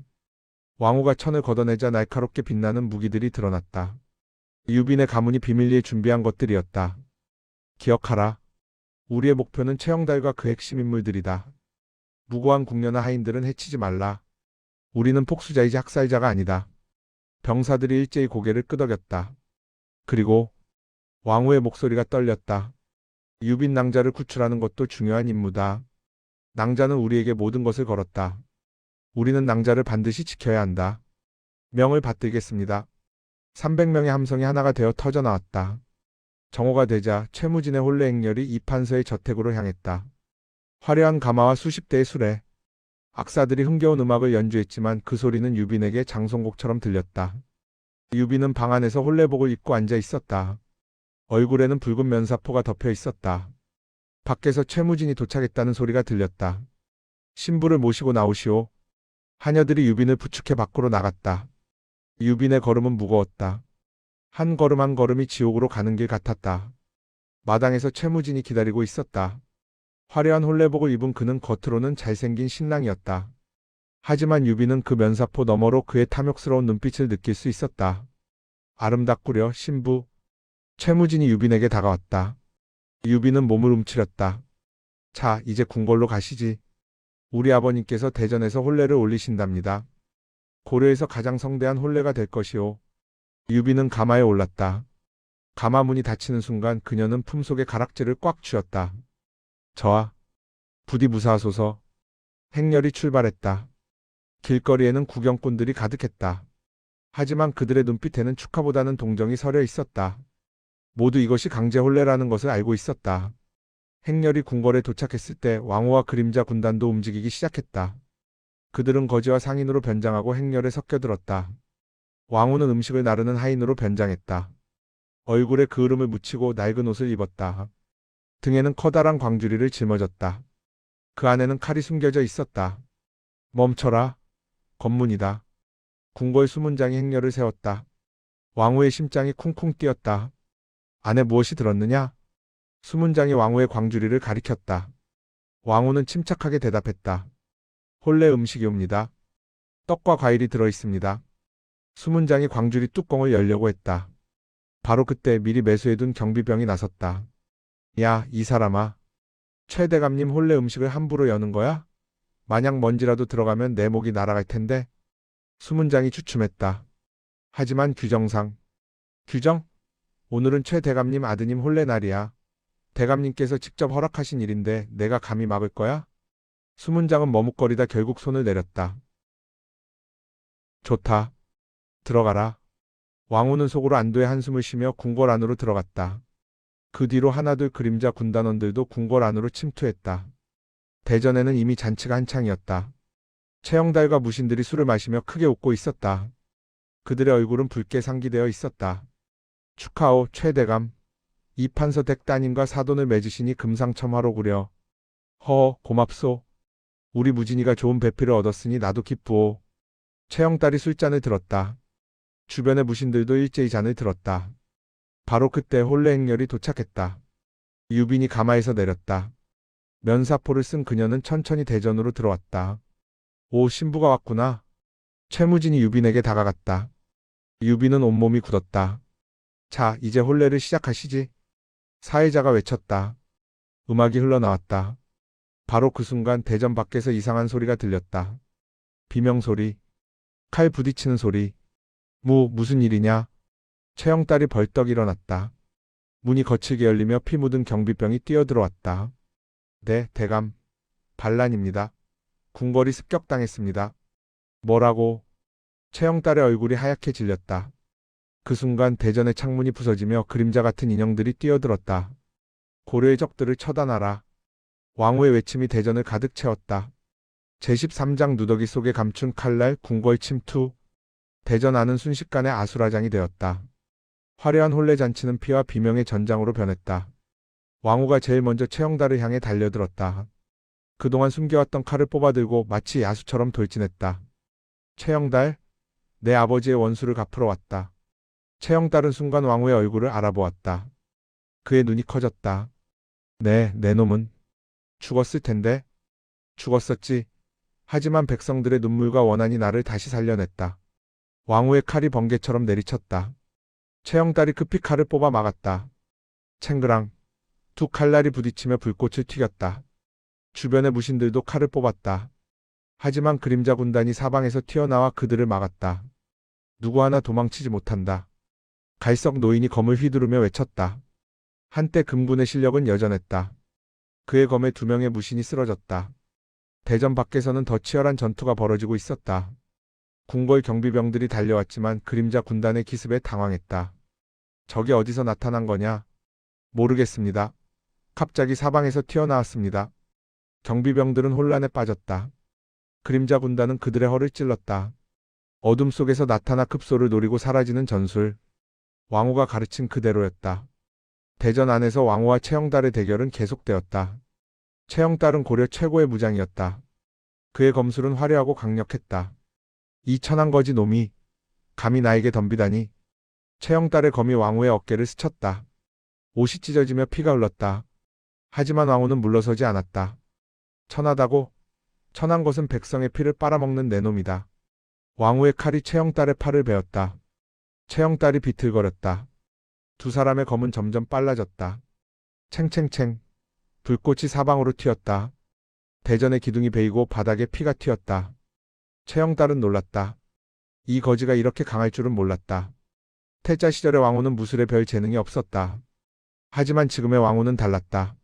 왕후가 천을 걷어내자 날카롭게 빛나는 무기들이 드러났다. 유빈의 가문이 비밀리에 준비한 것들이었다. 기억하라. 우리의 목표는 최영달과 그 핵심 인물들이다. 무고한 궁녀나 하인들은 해치지 말라. 우리는 폭수자이지 학살자가 아니다. 병사들이 일제히 고개를 끄덕였다. 그리고 왕후의 목소리가 떨렸다. 유빈 낭자를 구출하는 것도 중요한 임무다. 낭자는 우리에게 모든 것을 걸었다. 우리는 낭자를 반드시 지켜야 한다. 명을 받들겠습니다. 300명의 함성이 하나가 되어 터져 나왔다. 정오가 되자 최무진의 혼례 행렬이 이판서의 저택으로 향했다. 화려한 가마와 수십 대의 수레. 악사들이 흥겨운 음악을 연주했지만 그 소리는 유빈에게 장송곡처럼 들렸다. 유빈은 방 안에서 혼례복을 입고 앉아 있었다. 얼굴에는 붉은 면사포가 덮여 있었다. 밖에서 최무진이 도착했다는 소리가 들렸다. 신부를 모시고 나오시오. 하녀들이 유빈을 부축해 밖으로 나갔다. 유빈의 걸음은 무거웠다. 한 걸음 한 걸음이 지옥으로 가는 길 같았다. 마당에서 최무진이 기다리고 있었다. 화려한 혼례복을 입은 그는 겉으로는 잘생긴 신랑이었다. 하지만 유빈은 그 면사포 너머로 그의 탐욕스러운 눈빛을 느낄 수 있었다. 아름답구려 신부. 최무진이 유빈에게 다가왔다. 유빈은 몸을 움츠렸다. 자, 이제 궁궐로 가시지. 우리 아버님께서 대전에서 혼례를 올리신답니다. 고려에서 가장 성대한 혼례가 될 것이오. 유빈은 가마에 올랐다. 가마 문이 닫히는 순간 그녀는 품속에 가락지를 꽉 쥐었다. 저하, 부디 무사하소서. 행렬이 출발했다. 길거리에는 구경꾼들이 가득했다. 하지만 그들의 눈빛에는 축하보다는 동정이 서려 있었다. 모두 이것이 강제혼례라는 것을 알고 있었다. 행렬이 궁궐에 도착했을 때 왕후와 그림자 군단도 움직이기 시작했다. 그들은 거지와 상인으로 변장하고 행렬에 섞여들었다. 왕후는 음식을 나르는 하인으로 변장했다. 얼굴에 그을음을 묻히고 낡은 옷을 입었다. 등에는 커다란 광주리를 짊어졌다. 그 안에는 칼이 숨겨져 있었다. 멈춰라. 검문이다. 궁궐 수문장이 행렬을 세웠다. 왕후의 심장이 쿵쿵 뛰었다. 안에 무엇이 들었느냐? 수문장이 왕후의 광주리를 가리켰다. 왕후는 침착하게 대답했다. 혼례 음식이옵니다. 떡과 과일이 들어있습니다. 수문장이 광주리 뚜껑을 열려고 했다. 바로 그때 미리 매수해둔 경비병이 나섰다. 야, 이 사람아. 최 대감님 혼례 음식을 함부로 여는 거야? 만약 먼지라도 들어가면 내 목이 날아갈 텐데. 수문장이 주춤했다. 하지만 규정상. 규정? 오늘은 최 대감님 아드님 혼례 날이야. 대감님께서 직접 허락하신 일인데 내가 감히 막을 거야? 수문장은 머뭇거리다 결국 손을 내렸다. 좋다. 들어가라. 왕후는 속으로 안도의 한숨을 쉬며 궁궐 안으로 들어갔다. 그 뒤로 하나둘 그림자 군단원들도 궁궐 안으로 침투했다. 대전에는 이미 잔치가 한창이었다. 최영달과 무신들이 술을 마시며 크게 웃고 있었다. 그들의 얼굴은 붉게 상기되어 있었다. 축하오 최대감. 이판서 댁 따님과 사돈을 맺으시니 금상첨화로구려. 허 고맙소. 우리 무진이가 좋은 배필을 얻었으니 나도 기쁘오. 최영달이 술잔을 들었다. 주변의 무신들도 일제히 잔을 들었다. 바로 그때 혼례 행렬이 도착했다. 유빈이 가마에서 내렸다. 면사포를 쓴 그녀는 천천히 대전으로 들어왔다. 오, 신부가 왔구나. 최무진이 유빈에게 다가갔다. 유빈은 온몸이 굳었다. 자, 이제 혼례를 시작하시지. 사회자가 외쳤다. 음악이 흘러나왔다. 바로 그 순간 대전 밖에서 이상한 소리가 들렸다. 비명소리, 칼 부딪히는 소리. 무슨 일이냐? 최영달이 벌떡 일어났다. 문이 거칠게 열리며 피 묻은 경비병이 뛰어들어왔다. 네, 대감. 반란입니다. 궁궐이 습격당했습니다. 뭐라고? 최영달의 얼굴이 하얗게 질렸다. 그 순간 대전의 창문이 부서지며 그림자 같은 인형들이 뛰어들었다. 고려의 적들을 처단하라. 왕후의 외침이 대전을 가득 채웠다. 제13장 누더기 속에 감춘 칼날 궁궐 침투. 대전 안은 순식간에 아수라장이 되었다. 화려한 혼례잔치는 피와 비명의 전장으로 변했다. 왕후가 제일 먼저 최영달을 향해 달려들었다. 그동안 숨겨왔던 칼을 뽑아들고 마치 야수처럼 돌진했다. 최영달, 내 아버지의 원수를 갚으러 왔다. 최영달은 순간 왕후의 얼굴을 알아보았다. 그의 눈이 커졌다. 내 놈은 죽었을 텐데. 죽었었지. 하지만 백성들의 눈물과 원한이 나를 다시 살려냈다. 왕후의 칼이 번개처럼 내리쳤다. 최영달이 급히 칼을 뽑아 막았다. 챙그랑. 두 칼날이 부딪히며 불꽃을 튀겼다. 주변의 무신들도 칼을 뽑았다. 하지만 그림자 군단이 사방에서 튀어나와 그들을 막았다. 누구 하나 도망치지 못한다. 갈석 노인이 검을 휘두르며 외쳤다. 한때 금군의 실력은 여전했다. 그의 검에 2명의 무신이 쓰러졌다. 대전 밖에서는 더 치열한 전투가 벌어지고 있었다. 궁궐 경비병들이 달려왔지만 그림자 군단의 기습에 당황했다. 적이 어디서 나타난 거냐? 모르겠습니다. 갑자기 사방에서 튀어나왔습니다. 경비병들은 혼란에 빠졌다. 그림자 군단은 그들의 허를 찔렀다. 어둠 속에서 나타나 급소를 노리고 사라지는 전술. 왕후가 가르친 그대로였다. 대전 안에서 왕후와 최영달의 대결은 계속되었다. 최영달은 고려 최고의 무장이었다. 그의 검술은 화려하고 강력했다. 이 천한거지 놈이 감히 나에게 덤비다니. 최영달의 검이 왕후의 어깨를 스쳤다. 옷이 찢어지며 피가 흘렀다. 하지만 왕후는 물러서지 않았다. 천하다고? 천한 것은 백성의 피를 빨아먹는 내 놈이다. 왕후의 칼이 최영달의 팔을 베었다. 최영달이 비틀거렸다. 두 사람의 검은 점점 빨라졌다. 챙챙챙. 불꽃이 사방으로 튀었다. 대전의 기둥이 베이고 바닥에 피가 튀었다. 최영달은 놀랐다. 이 거지가 이렇게 강할 줄은 몰랐다. 태자 시절의 왕후는 무술에 별 재능이 없었다. 하지만 지금의 왕후는 달랐다.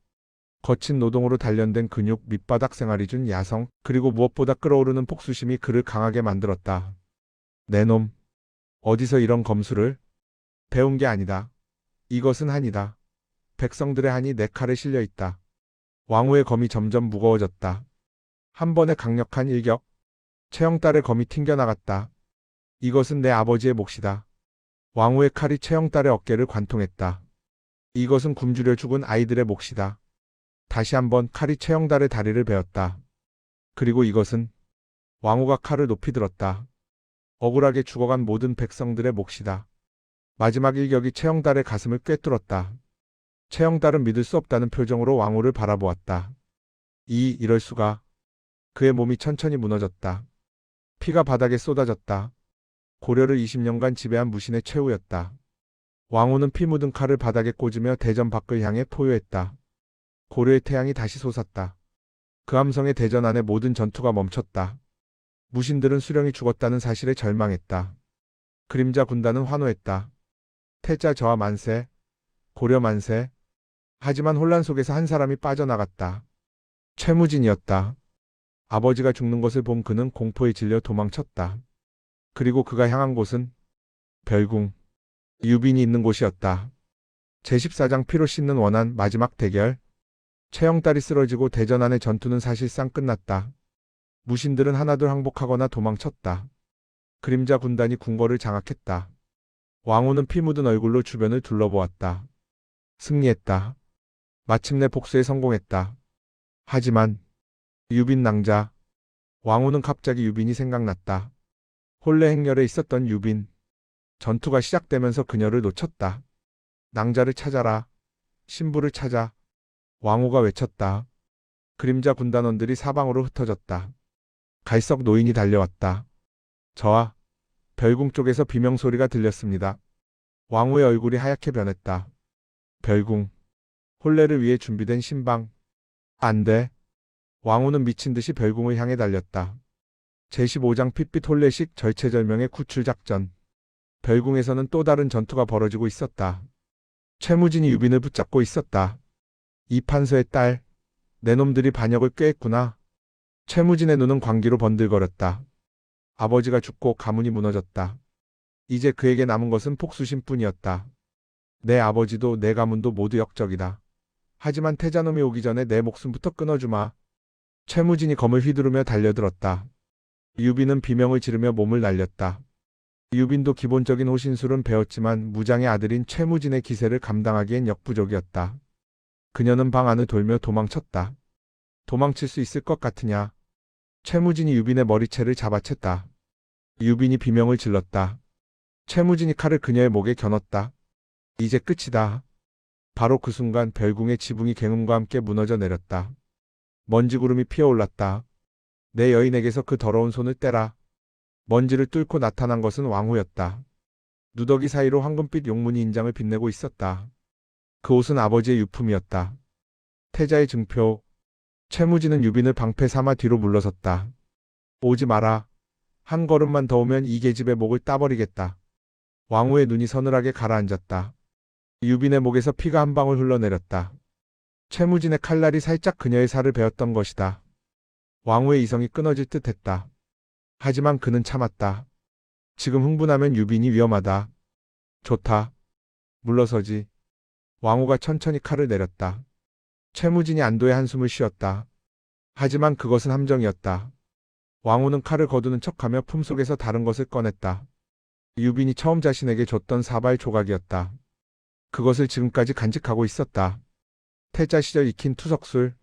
거친 노동으로 단련된 근육, 밑바닥 생활이 준 야성, 그리고 무엇보다 끓어오르는 폭수심이 그를 강하게 만들었다. 내 놈, 어디서 이런 검술을? 배운 게 아니다. 이것은 한이다. 백성들의 한이 내 칼에 실려 있다. 왕후의 검이 점점 무거워졌다. 한 번의 강력한 일격. 최영달의 검이 튕겨나갔다. 이것은 내 아버지의 몫이다. 왕후의 칼이 최영달의 어깨를 관통했다. 이것은 굶주려 죽은 아이들의 몫이다. 다시 한번 칼이 최영달의 다리를 베었다. 그리고 이것은 왕후가 칼을 높이 들었다. 억울하게 죽어간 모든 백성들의 몫이다. 마지막 일격이 최영달의 가슴을 꿰뚫었다. 최영달은 믿을 수 없다는 표정으로 왕후를 바라보았다. 이럴 수가. 그의 몸이 천천히 무너졌다. 피가 바닥에 쏟아졌다. 고려를 20년간 지배한 무신의 최후였다. 왕후는 피 묻은 칼을 바닥에 꽂으며 대전 밖을 향해 포효했다. 고려의 태양이 다시 솟았다. 그 함성에 대전 안의 모든 전투가 멈췄다. 무신들은 수령이 죽었다는 사실에 절망했다. 그림자 군단은 환호했다. 태자 저하 만세, 고려 만세. 하지만 혼란 속에서 한 사람이 빠져나갔다. 최무진이었다. 아버지가 죽는 것을 본 그는 공포에 질려 도망쳤다. 그리고 그가 향한 곳은 별궁, 유빈이 있는 곳이었다. 제14장 피로 씻는 원한 마지막 대결. 최영달이 쓰러지고 대전 안의 전투는 사실상 끝났다. 무신들은 하나둘 항복하거나 도망쳤다. 그림자 군단이 궁궐을 장악했다. 왕후는 피 묻은 얼굴로 주변을 둘러보았다. 승리했다. 마침내 복수에 성공했다. 하지만 유빈 낭자. 왕후는 갑자기 유빈이 생각났다. 혼례 행렬에 있었던 유빈. 전투가 시작되면서 그녀를 놓쳤다. 낭자를 찾아라. 신부를 찾아. 왕후가 외쳤다. 그림자 군단원들이 사방으로 흩어졌다. 갈석 노인이 달려왔다. 저하, 별궁 쪽에서 비명소리가 들렸습니다. 왕후의 얼굴이 하얗게 변했다. 별궁, 혼례를 위해 준비된 신방. 안 돼. 왕후는 미친 듯이 별궁을 향해 달렸다. 제15장 핏빛 혼례식 절체절명의 구출작전. 별궁에서는 또 다른 전투가 벌어지고 있었다. 최무진이 유빈을 붙잡고 있었다. 이 판서의 딸, 내 놈들이 반역을 꾀했구나. 최무진의 눈은 광기로 번들거렸다. 아버지가 죽고 가문이 무너졌다. 이제 그에게 남은 것은 복수심뿐이었다. 내 아버지도 내 가문도 모두 역적이다. 하지만 태자놈이 오기 전에 내 목숨부터 끊어주마. 최무진이 검을 휘두르며 달려들었다. 유빈은 비명을 지르며 몸을 날렸다. 유빈도 기본적인 호신술은 배웠지만 무장의 아들인 최무진의 기세를 감당하기엔 역부족이었다. 그녀는 방 안을 돌며 도망쳤다. 도망칠 수 있을 것 같으냐? 최무진이 유빈의 머리채를 잡아챘다. 유빈이 비명을 질렀다. 최무진이 칼을 그녀의 목에 겨눴다. 이제 끝이다. 바로 그 순간 별궁의 지붕이 굉음과 함께 무너져 내렸다. 먼지구름이 피어올랐다. 내 여인에게서 그 더러운 손을 떼라. 먼지를 뚫고 나타난 것은 왕후였다. 누더기 사이로 황금빛 용무늬 인장을 빛내고 있었다. 그 옷은 아버지의 유품이었다. 태자의 증표. 최무진은 유빈을 방패 삼아 뒤로 물러섰다. 오지 마라. 한 걸음만 더 오면 이 계집의 목을 따버리겠다. 왕후의 눈이 서늘하게 가라앉았다. 유빈의 목에서 피가 한 방울 흘러내렸다. 최무진의 칼날이 살짝 그녀의 살을 베었던 것이다. 왕후의 이성이 끊어질 듯 했다. 하지만 그는 참았다. 지금 흥분하면 유빈이 위험하다. 좋다. 물러서지. 왕후가 천천히 칼을 내렸다. 최무진이 안도의 한숨을 쉬었다. 하지만 그것은 함정이었다. 왕후는 칼을 거두는 척하며 품속에서 다른 것을 꺼냈다. 유빈이 처음 자신에게 줬던 사발 조각이었다. 그것을 지금까지 간직하고 있었다. 태자 시절 익힌 투석술,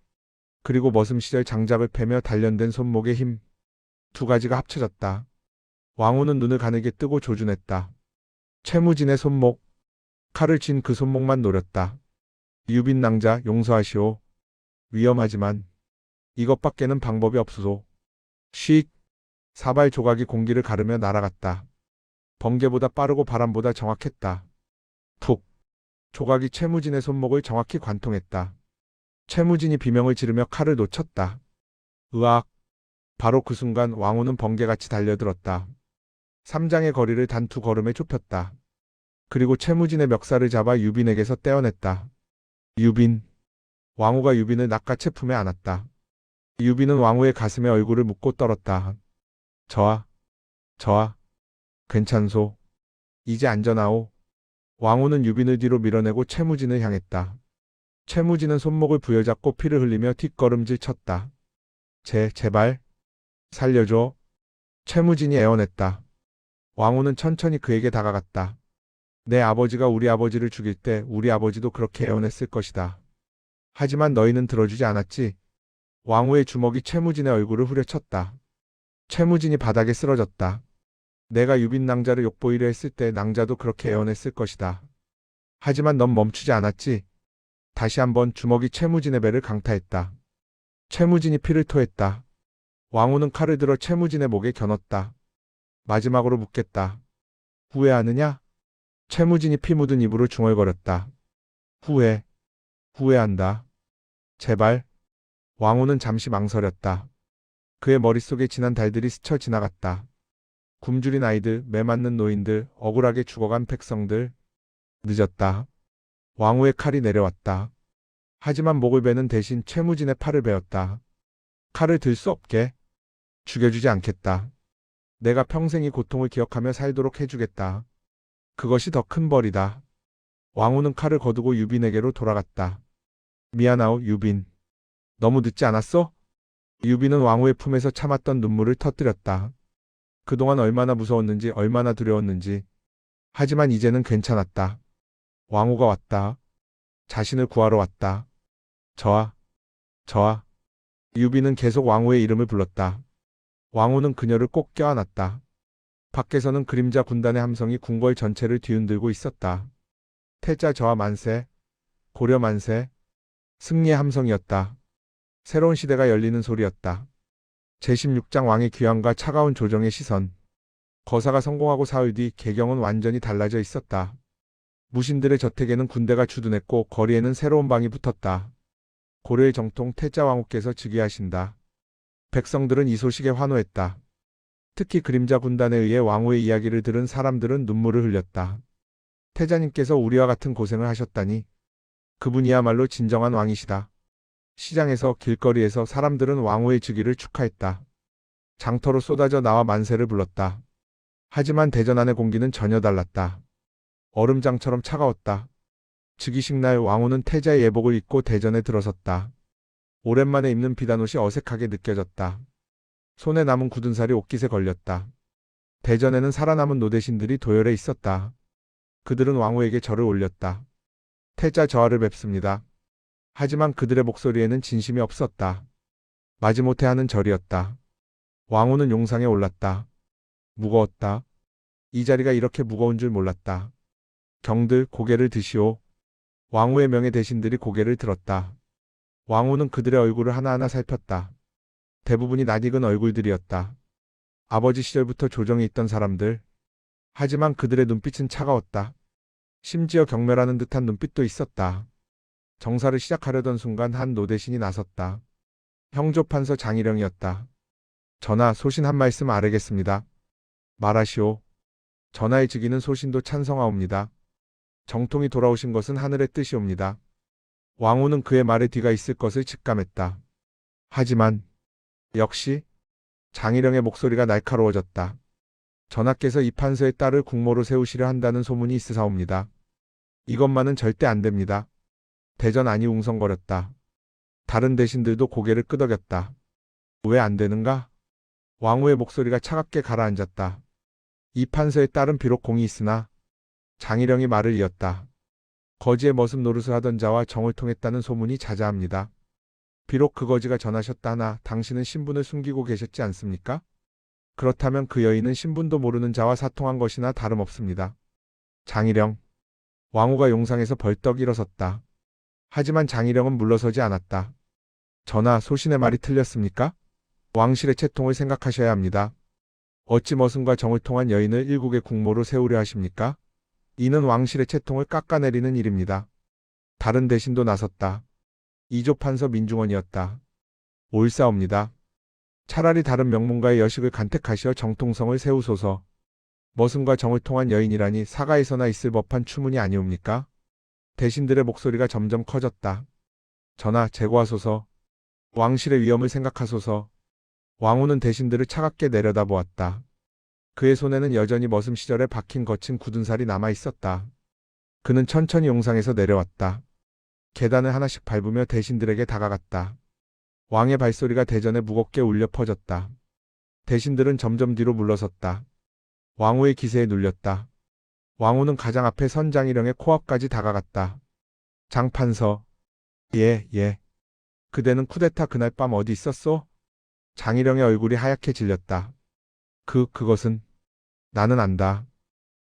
그리고 머슴 시절 장작을 패며 단련된 손목의 힘, 두 가지가 합쳐졌다. 왕후는 눈을 가늘게 뜨고 조준했다. 최무진의 손목, 칼을 쥔 그 손목만 노렸다. 유빈 낭자 용서하시오. 위험하지만 이것밖에는 방법이 없소서. 쉭. 사발 조각이 공기를 가르며 날아갔다. 번개보다 빠르고 바람보다 정확했다. 툭. 조각이 최무진의 손목을 정확히 관통했다. 최무진이 비명을 지르며 칼을 놓쳤다. 으악. 바로 그 순간 왕후는 번개같이 달려들었다. 3장의 거리를 단 2걸음에 좁혔다. 그리고 최무진의 멱살을 잡아 유빈에게서 떼어냈다. 유빈. 왕후가 유빈을 낚아채 품에 안았다. 유빈은 왕후의 가슴에 얼굴을 묻고 떨었다. 저아. 괜찮소. 이제 안전하오. 왕후는 유빈을 뒤로 밀어내고 최무진을 향했다. 최무진은 손목을 부여잡고 피를 흘리며 뒷걸음질 쳤다. 제발. 살려줘. 최무진이 애원했다. 왕후는 천천히 그에게 다가갔다. 내 아버지가 우리 아버지를 죽일 때 우리 아버지도 그렇게 애원했을 것이다. 하지만 너희는 들어주지 않았지. 왕후의 주먹이 최무진의 얼굴을 후려쳤다. 최무진이 바닥에 쓰러졌다. 내가 유빈 낭자를 욕보이려 했을 때 낭자도 그렇게 애원했을 것이다. 하지만 넌 멈추지 않았지. 다시 한번 주먹이 최무진의 배를 강타했다. 최무진이 피를 토했다. 왕후는 칼을 들어 최무진의 목에 겨눴다. 마지막으로 묻겠다. 후회하느냐? 최무진이 피 묻은 입으로 중얼거렸다. 후회한다. 제발. 왕후는 잠시 망설였다. 그의 머릿속에 지난 달들이 스쳐 지나갔다. 굶주린 아이들, 매 맞는 노인들, 억울하게 죽어간 백성들. 늦었다. 왕후의 칼이 내려왔다. 하지만 목을 베는 대신 최무진의 팔을 베었다. 칼을 들 수 없게. 죽여주지 않겠다. 내가 평생 이 고통을 기억하며 살도록 해주겠다. 그것이 더 큰 벌이다. 왕후는 칼을 거두고 유빈에게로 돌아갔다. 미안하오, 유빈. 너무 늦지 않았어? 유빈은 왕후의 품에서 참았던 눈물을 터뜨렸다. 그동안 얼마나 무서웠는지, 얼마나 두려웠는지. 하지만 이제는 괜찮았다. 왕후가 왔다. 자신을 구하러 왔다. 저아. 유빈은 계속 왕후의 이름을 불렀다. 왕후는 그녀를 꼭 껴안았다. 밖에서는 그림자 군단의 함성이 궁궐 전체를 뒤흔들고 있었다. 태자 저하 만세, 고려 만세. 승리의 함성이었다. 새로운 시대가 열리는 소리였다. 제16장 왕의 귀환과 차가운 조정의 시선. 거사가 성공하고 사흘 뒤 개경은 완전히 달라져 있었다. 무신들의 저택에는 군대가 주둔했고 거리에는 새로운 방이 붙었다. 고려의 정통 태자 왕후께서 즉위하신다. 백성들은 이 소식에 환호했다. 특히 그림자 군단에 의해 왕후의 이야기를 들은 사람들은 눈물을 흘렸다. 태자님께서 우리와 같은 고생을 하셨다니. 그분이야말로 진정한 왕이시다. 시장에서 길거리에서 사람들은 왕후의 즉위를 축하했다. 장터로 쏟아져 나와 만세를 불렀다. 하지만 대전 안의 공기는 전혀 달랐다. 얼음장처럼 차가웠다. 즉위식 날 왕후는 태자의 예복을 입고 대전에 들어섰다. 오랜만에 입는 비단옷이 어색하게 느껴졌다. 손에 남은 굳은 살이 옷깃에 걸렸다. 대전에는 살아남은 노대신들이 도열해 있었다. 그들은 왕후에게 절을 올렸다. 태자 저하를 뵙습니다. 하지만 그들의 목소리에는 진심이 없었다. 마지못해 하는 절이었다. 왕후는 용상에 올랐다. 무거웠다. 이 자리가 이렇게 무거운 줄 몰랐다. 경들 고개를 드시오. 왕후의 명예 대신들이 고개를 들었다. 왕후는 그들의 얼굴을 하나하나 살폈다. 대부분이 낯익은 얼굴들이었다. 아버지 시절부터 조정에 있던 사람들. 하지만 그들의 눈빛은 차가웠다. 심지어 경멸하는 듯한 눈빛도 있었다. 정사를 시작하려던 순간 한 노대신이 나섰다. 형조판서 장희령이었다. 전하, 소신 한 말씀 아뢰겠습니다. 말하시오. 전하의 즉위는 소신도 찬성하옵니다. 정통이 돌아오신 것은 하늘의 뜻이옵니다. 왕후는 그의 말에 뒤가 있을 것을 직감했다. 하지만 역시 장희령의 목소리가 날카로워졌다. 전하께서 이 판서의 딸을 국모로 세우시려 한다는 소문이 있으사옵니다. 이것만은 절대 안 됩니다. 대전 안이 웅성거렸다. 다른 대신들도 고개를 끄덕였다. 왜 안 되는가? 왕후의 목소리가 차갑게 가라앉았다. 이 판서의 딸은 비록 공이 있으나 장희령이 말을 이었다. 거지의 머슴 노릇을 하던 자와 정을 통했다는 소문이 자자합니다. 비록 그 거지가 전하셨다 하나 당신은 신분을 숨기고 계셨지 않습니까? 그렇다면 그 여인은 신분도 모르는 자와 사통한 것이나 다름없습니다. 장희령. 왕후가 용상에서 벌떡 일어섰다. 하지만 장희령은 물러서지 않았다. 전하, 소신의 말이 틀렸습니까? 왕실의 채통을 생각하셔야 합니다. 어찌 머슴과 정을 통한 여인을 일국의 국모로 세우려 하십니까? 이는 왕실의 채통을 깎아내리는 일입니다. 다른 대신도 나섰다. 이조판서 민중원이었다. 옳사옵니다. 차라리 다른 명문가의 여식을 간택하시어 정통성을 세우소서. 머슴과 정을 통한 여인이라니 사가에서나 있을 법한 추문이 아니옵니까? 대신들의 목소리가 점점 커졌다. 전하, 제고하소서. 왕실의 위엄을 생각하소서. 왕후는 대신들을 차갑게 내려다보았다. 그의 손에는 여전히 머슴 시절에 박힌 거친 굳은 살이 남아 있었다. 그는 천천히 용상에서 내려왔다. 계단을 하나씩 밟으며 대신들에게 다가갔다. 왕의 발소리가 대전에 무겁게 울려 퍼졌다. 대신들은 점점 뒤로 물러섰다. 왕후의 기세에 눌렸다. 왕후는 가장 앞에 선 장희령의 코앞까지 다가갔다. 장판서. 예. 그대는 쿠데타 그날 밤 어디 있었소? 장희령의 얼굴이 하얗게 질렸다. 그것은. 나는 안다.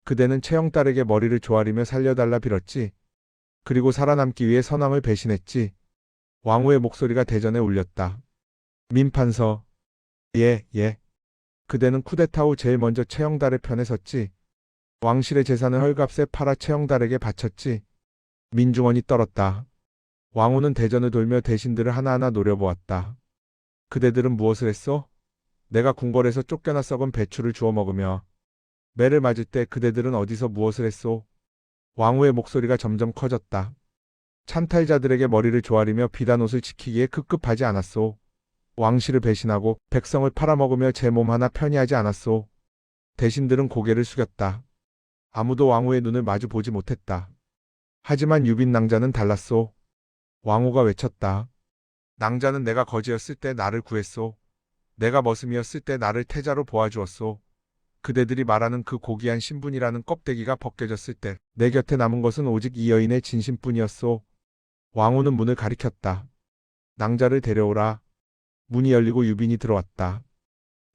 그대는 채영딸에게 머리를 조아리며 살려달라 빌었지. 그리고 살아남기 위해 선왕을 배신했지. 왕후의 목소리가 대전에 울렸다. 민판서. 예. 그대는 쿠데타 후 제일 먼저 채영달의 편에 섰지. 왕실의 재산을 헐값에 팔아 채영달에게 바쳤지. 민중원이 떨었다. 왕후는 대전을 돌며 대신들을 하나하나 노려보았다. 그대들은 무엇을 했소? 내가 궁궐에서 쫓겨나 썩은 배추를 주워 먹으며 매를 맞을 때 그대들은 어디서 무엇을 했소? 왕후의 목소리가 점점 커졌다. 찬탈자들에게 머리를 조아리며 비단옷을 지키기에 급급하지 않았소. 왕실을 배신하고 백성을 팔아먹으며 제 몸 하나 편히 하지 않았소. 대신들은 고개를 숙였다. 아무도 왕후의 눈을 마주 보지 못했다. 하지만 유빈 낭자는 달랐소. 왕후가 외쳤다. 낭자는 내가 거지였을 때 나를 구했소. 내가 머슴이었을 때 나를 태자로 보아주었소. 그대들이 말하는 그 고귀한 신분이라는 껍데기가 벗겨졌을 때 내 곁에 남은 것은 오직 이 여인의 진심뿐이었소. 왕후는 문을 가리켰다. 낭자를 데려오라. 문이 열리고 유빈이 들어왔다.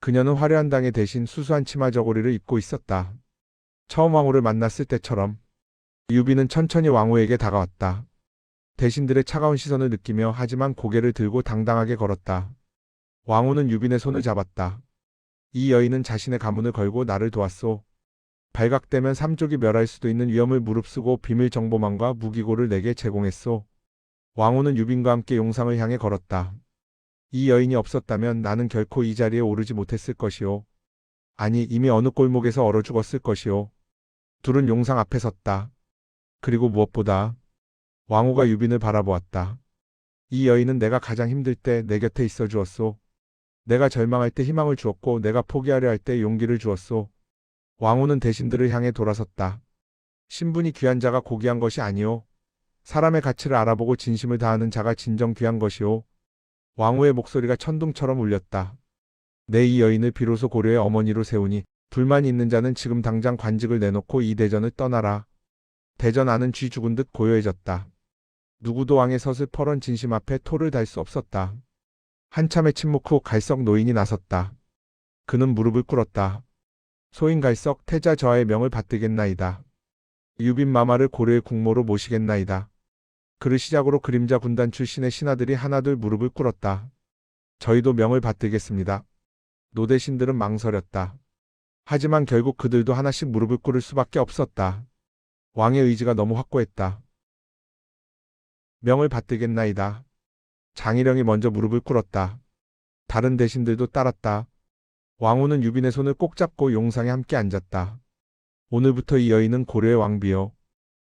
그녀는 화려한 당에 대신 수수한 치마 저고리를 입고 있었다. 처음 왕후를 만났을 때처럼. 유빈은 천천히 왕후에게 다가왔다. 대신들의 차가운 시선을 느끼며 하지만 고개를 들고 당당하게 걸었다. 왕후는 유빈의 손을 잡았다. 이 여인은 자신의 가문을 걸고 나를 도왔소. 발각되면 삼족이 멸할 수도 있는 위험을 무릅쓰고 비밀 정보망과 무기고를 내게 제공했소. 왕후는 유빈과 함께 용상을 향해 걸었다. 이 여인이 없었다면 나는 결코 이 자리에 오르지 못했을 것이오. 아니, 이미 어느 골목에서 얼어 죽었을 것이오. 둘은 용상 앞에 섰다. 그리고 무엇보다 왕후가 유빈을 바라보았다. 이 여인은 내가 가장 힘들 때 내 곁에 있어 주었소. 내가 절망할 때 희망을 주었고 내가 포기하려 할 때 용기를 주었소. 왕후는 대신들을 향해 돌아섰다. 신분이 귀한 자가 고귀한 것이 아니오. 사람의 가치를 알아보고 진심을 다하는 자가 진정 귀한 것이오. 왕후의 목소리가 천둥처럼 울렸다. 내 이 여인을 비로소 고려의 어머니로 세우니 불만이 있는 자는 지금 당장 관직을 내놓고 이 대전을 떠나라. 대전 안은 쥐 죽은 듯 고요해졌다. 누구도 왕의 서슬퍼런 진심 앞에 토를 달 수 없었다. 한참의 침묵 후 갈석 노인이 나섰다. 그는 무릎을 꿇었다. 소인 갈석 태자 저하의 명을 받들겠나이다. 유빈 마마를 고려의 국모로 모시겠나이다. 그를 시작으로 그림자 군단 출신의 신하들이 하나둘 무릎을 꿇었다. 저희도 명을 받들겠습니다. 노대신들은 망설였다. 하지만 결국 그들도 하나씩 무릎을 꿇을 수밖에 없었다. 왕의 의지가 너무 확고했다. 명을 받들겠나이다. 장희령이 먼저 무릎을 꿇었다. 다른 대신들도 따랐다. 왕후는 유빈의 손을 꼭 잡고 용상에 함께 앉았다. 오늘부터 이 여인은 고려의 왕비요.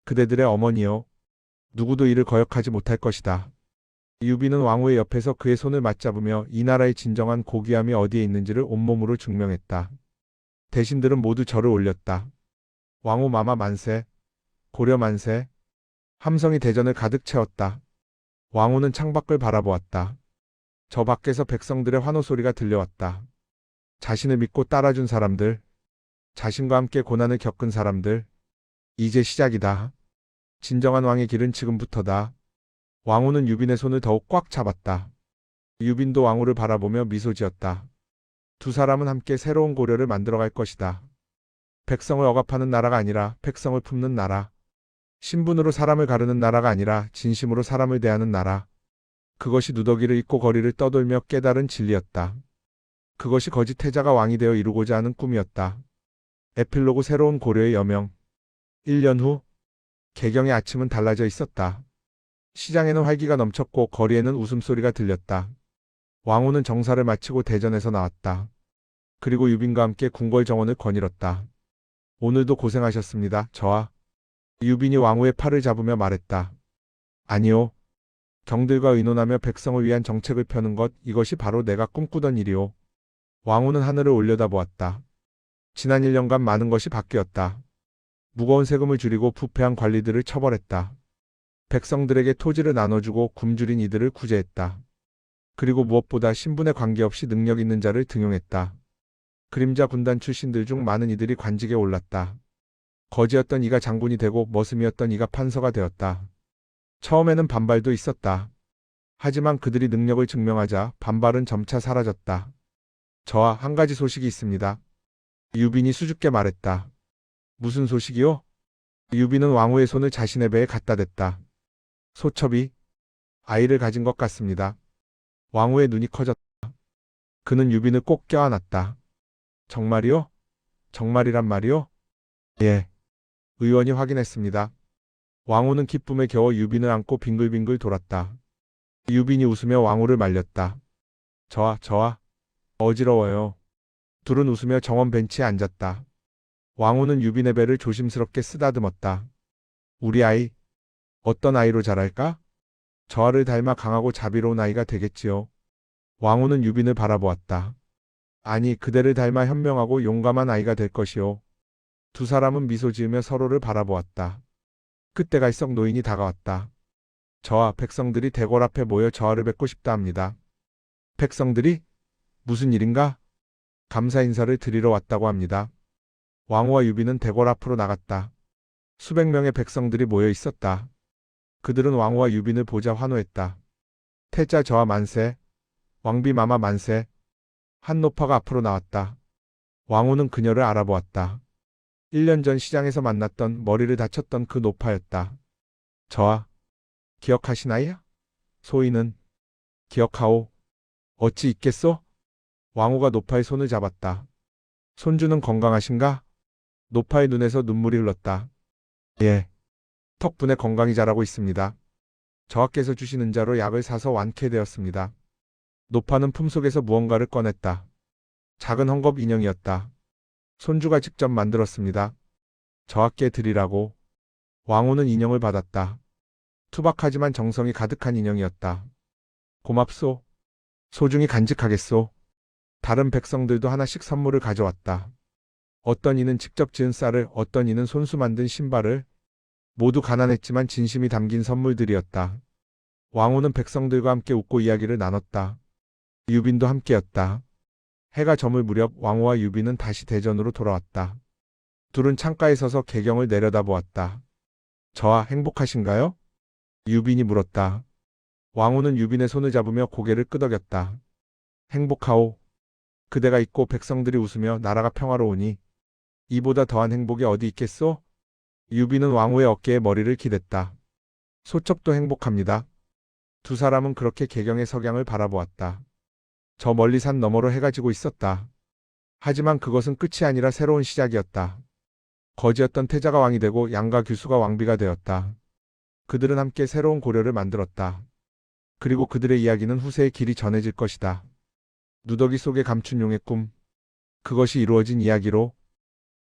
그대들의 어머니요. 누구도 이를 거역하지 못할 것이다. 유빈은 왕후의 옆에서 그의 손을 맞잡으며 이 나라의 진정한 고귀함이 어디에 있는지를 온몸으로 증명했다. 대신들은 모두 절을 올렸다. 왕후 마마 만세, 고려 만세. 함성이 대전을 가득 채웠다. 왕후는 창밖을 바라보았다. 저 밖에서 백성들의 환호 소리가 들려왔다. 자신을 믿고 따라준 사람들, 자신과 함께 고난을 겪은 사람들, 이제 시작이다. 진정한 왕의 길은 지금부터다. 왕후는 유빈의 손을 더욱 꽉 잡았다. 유빈도 왕후를 바라보며 미소 지었다. 두 사람은 함께 새로운 고려를 만들어갈 것이다. 백성을 억압하는 나라가 아니라 백성을 품는 나라. 신분으로 사람을 가르는 나라가 아니라 진심으로 사람을 대하는 나라. 그것이 누더기를 입고 거리를 떠돌며 깨달은 진리였다. 그것이 거짓 태자가 왕이 되어 이루고자 하는 꿈이었다. 에필로그 새로운 고려의 여명. 1년 후 개경의 아침은 달라져 있었다. 시장에는 활기가 넘쳤고 거리에는 웃음소리가 들렸다. 왕후는 정사를 마치고 대전에서 나왔다. 그리고 유빈과 함께 궁궐 정원을 거닐었다. 오늘도 고생하셨습니다. 저하. 유빈이 왕후의 팔을 잡으며 말했다. 아니요. 경들과 의논하며 백성을 위한 정책을 펴는 것, 이것이 바로 내가 꿈꾸던 일이오. 왕후는 하늘을 올려다보았다. 지난 1년간 많은 것이 바뀌었다. 무거운 세금을 줄이고 부패한 관리들을 처벌했다. 백성들에게 토지를 나눠주고 굶주린 이들을 구제했다. 그리고 무엇보다 신분에 관계없이 능력 있는 자를 등용했다. 그림자 군단 출신들 중 많은 이들이 관직에 올랐다. 거지였던 이가 장군이 되고 머슴이었던 이가 판서가 되었다. 처음에는 반발도 있었다. 하지만 그들이 능력을 증명하자 반발은 점차 사라졌다. 저와 한 가지 소식이 있습니다. 유빈이 수줍게 말했다. 무슨 소식이요? 유빈은 왕후의 손을 자신의 배에 갖다 댔다. 소첩이 아이를 가진 것 같습니다. 왕후의 눈이 커졌다. 그는 유빈을 꼭 껴안았다. 정말이요? 정말이란 말이요? 예. 의원이 확인했습니다. 왕후는 기쁨에 겨워 유빈을 안고 빙글빙글 돌았다. 유빈이 웃으며 왕후를 말렸다. 저와 어지러워요. 둘은 웃으며 정원 벤치에 앉았다. 왕후는 유빈의 배를 조심스럽게 쓰다듬었다. 우리 아이, 어떤 아이로 자랄까? 저하를 닮아 강하고 자비로운 아이가 되겠지요. 왕후는 유빈을 바라보았다. 아니, 그대를 닮아 현명하고 용감한 아이가 될 것이요. 두 사람은 미소 지으며 서로를 바라보았다. 그때 갈석 노인이 다가왔다. 저하 백성들이 대궐 앞에 모여 저하를 뵙고 싶다 합니다. 백성들이? 무슨 일인가? 감사 인사를 드리러 왔다고 합니다. 왕후와 유빈은 대궐 앞으로 나갔다. 수백 명의 백성들이 모여 있었다. 그들은 왕후와 유빈을 보자 환호했다. 태자 저하 만세, 왕비 마마 만세. 한 노파가 앞으로 나왔다. 왕후는 그녀를 알아보았다. 1년 전 시장에서 만났던 머리를 다쳤던 그 노파였다. 저하, 기억하시나요? 소인은 기억하오. 어찌 있겠소? 왕후가 노파의 손을 잡았다. 손주는 건강하신가? 노파의 눈에서 눈물이 흘렀다. 예. 덕분에 건강히 자라고 있습니다. 저하께서 주신 은자로 약을 사서 완쾌되었습니다. 노파는 품속에서 무언가를 꺼냈다. 작은 헝겊 인형이었다. 손주가 직접 만들었습니다. 저하께 드리라고. 왕후는 인형을 받았다. 투박하지만 정성이 가득한 인형이었다. 고맙소. 소중히 간직하겠소. 다른 백성들도 하나씩 선물을 가져왔다. 어떤 이는 직접 지은 쌀을, 어떤 이는 손수 만든 신발을. 모두 가난했지만 진심이 담긴 선물들이었다. 왕후는 백성들과 함께 웃고 이야기를 나눴다. 유빈도 함께였다. 해가 저물 무렵 왕후와 유빈은 다시 대전으로 돌아왔다. 둘은 창가에 서서 개경을 내려다보았다. 저하 행복하신가요? 유빈이 물었다. 왕후는 유빈의 손을 잡으며 고개를 끄덕였다. 행복하오. 그대가 있고 백성들이 웃으며 나라가 평화로우니 이보다 더한 행복이 어디 있겠소? 유빈은 왕후의 어깨에 머리를 기댔다. 소첩도 행복합니다. 두 사람은 그렇게 개경의 석양을 바라보았다. 저 멀리 산 너머로 해가 지고 있었다. 하지만 그것은 끝이 아니라 새로운 시작이었다. 거지였던 태자가 왕이 되고 양가 규수가 왕비가 되었다. 그들은 함께 새로운 고려를 만들었다. 그리고 그들의 이야기는 후세에 길이 전해질 것이다. 누더기 속에 감춘 용의 꿈. 그것이 이루어진 이야기로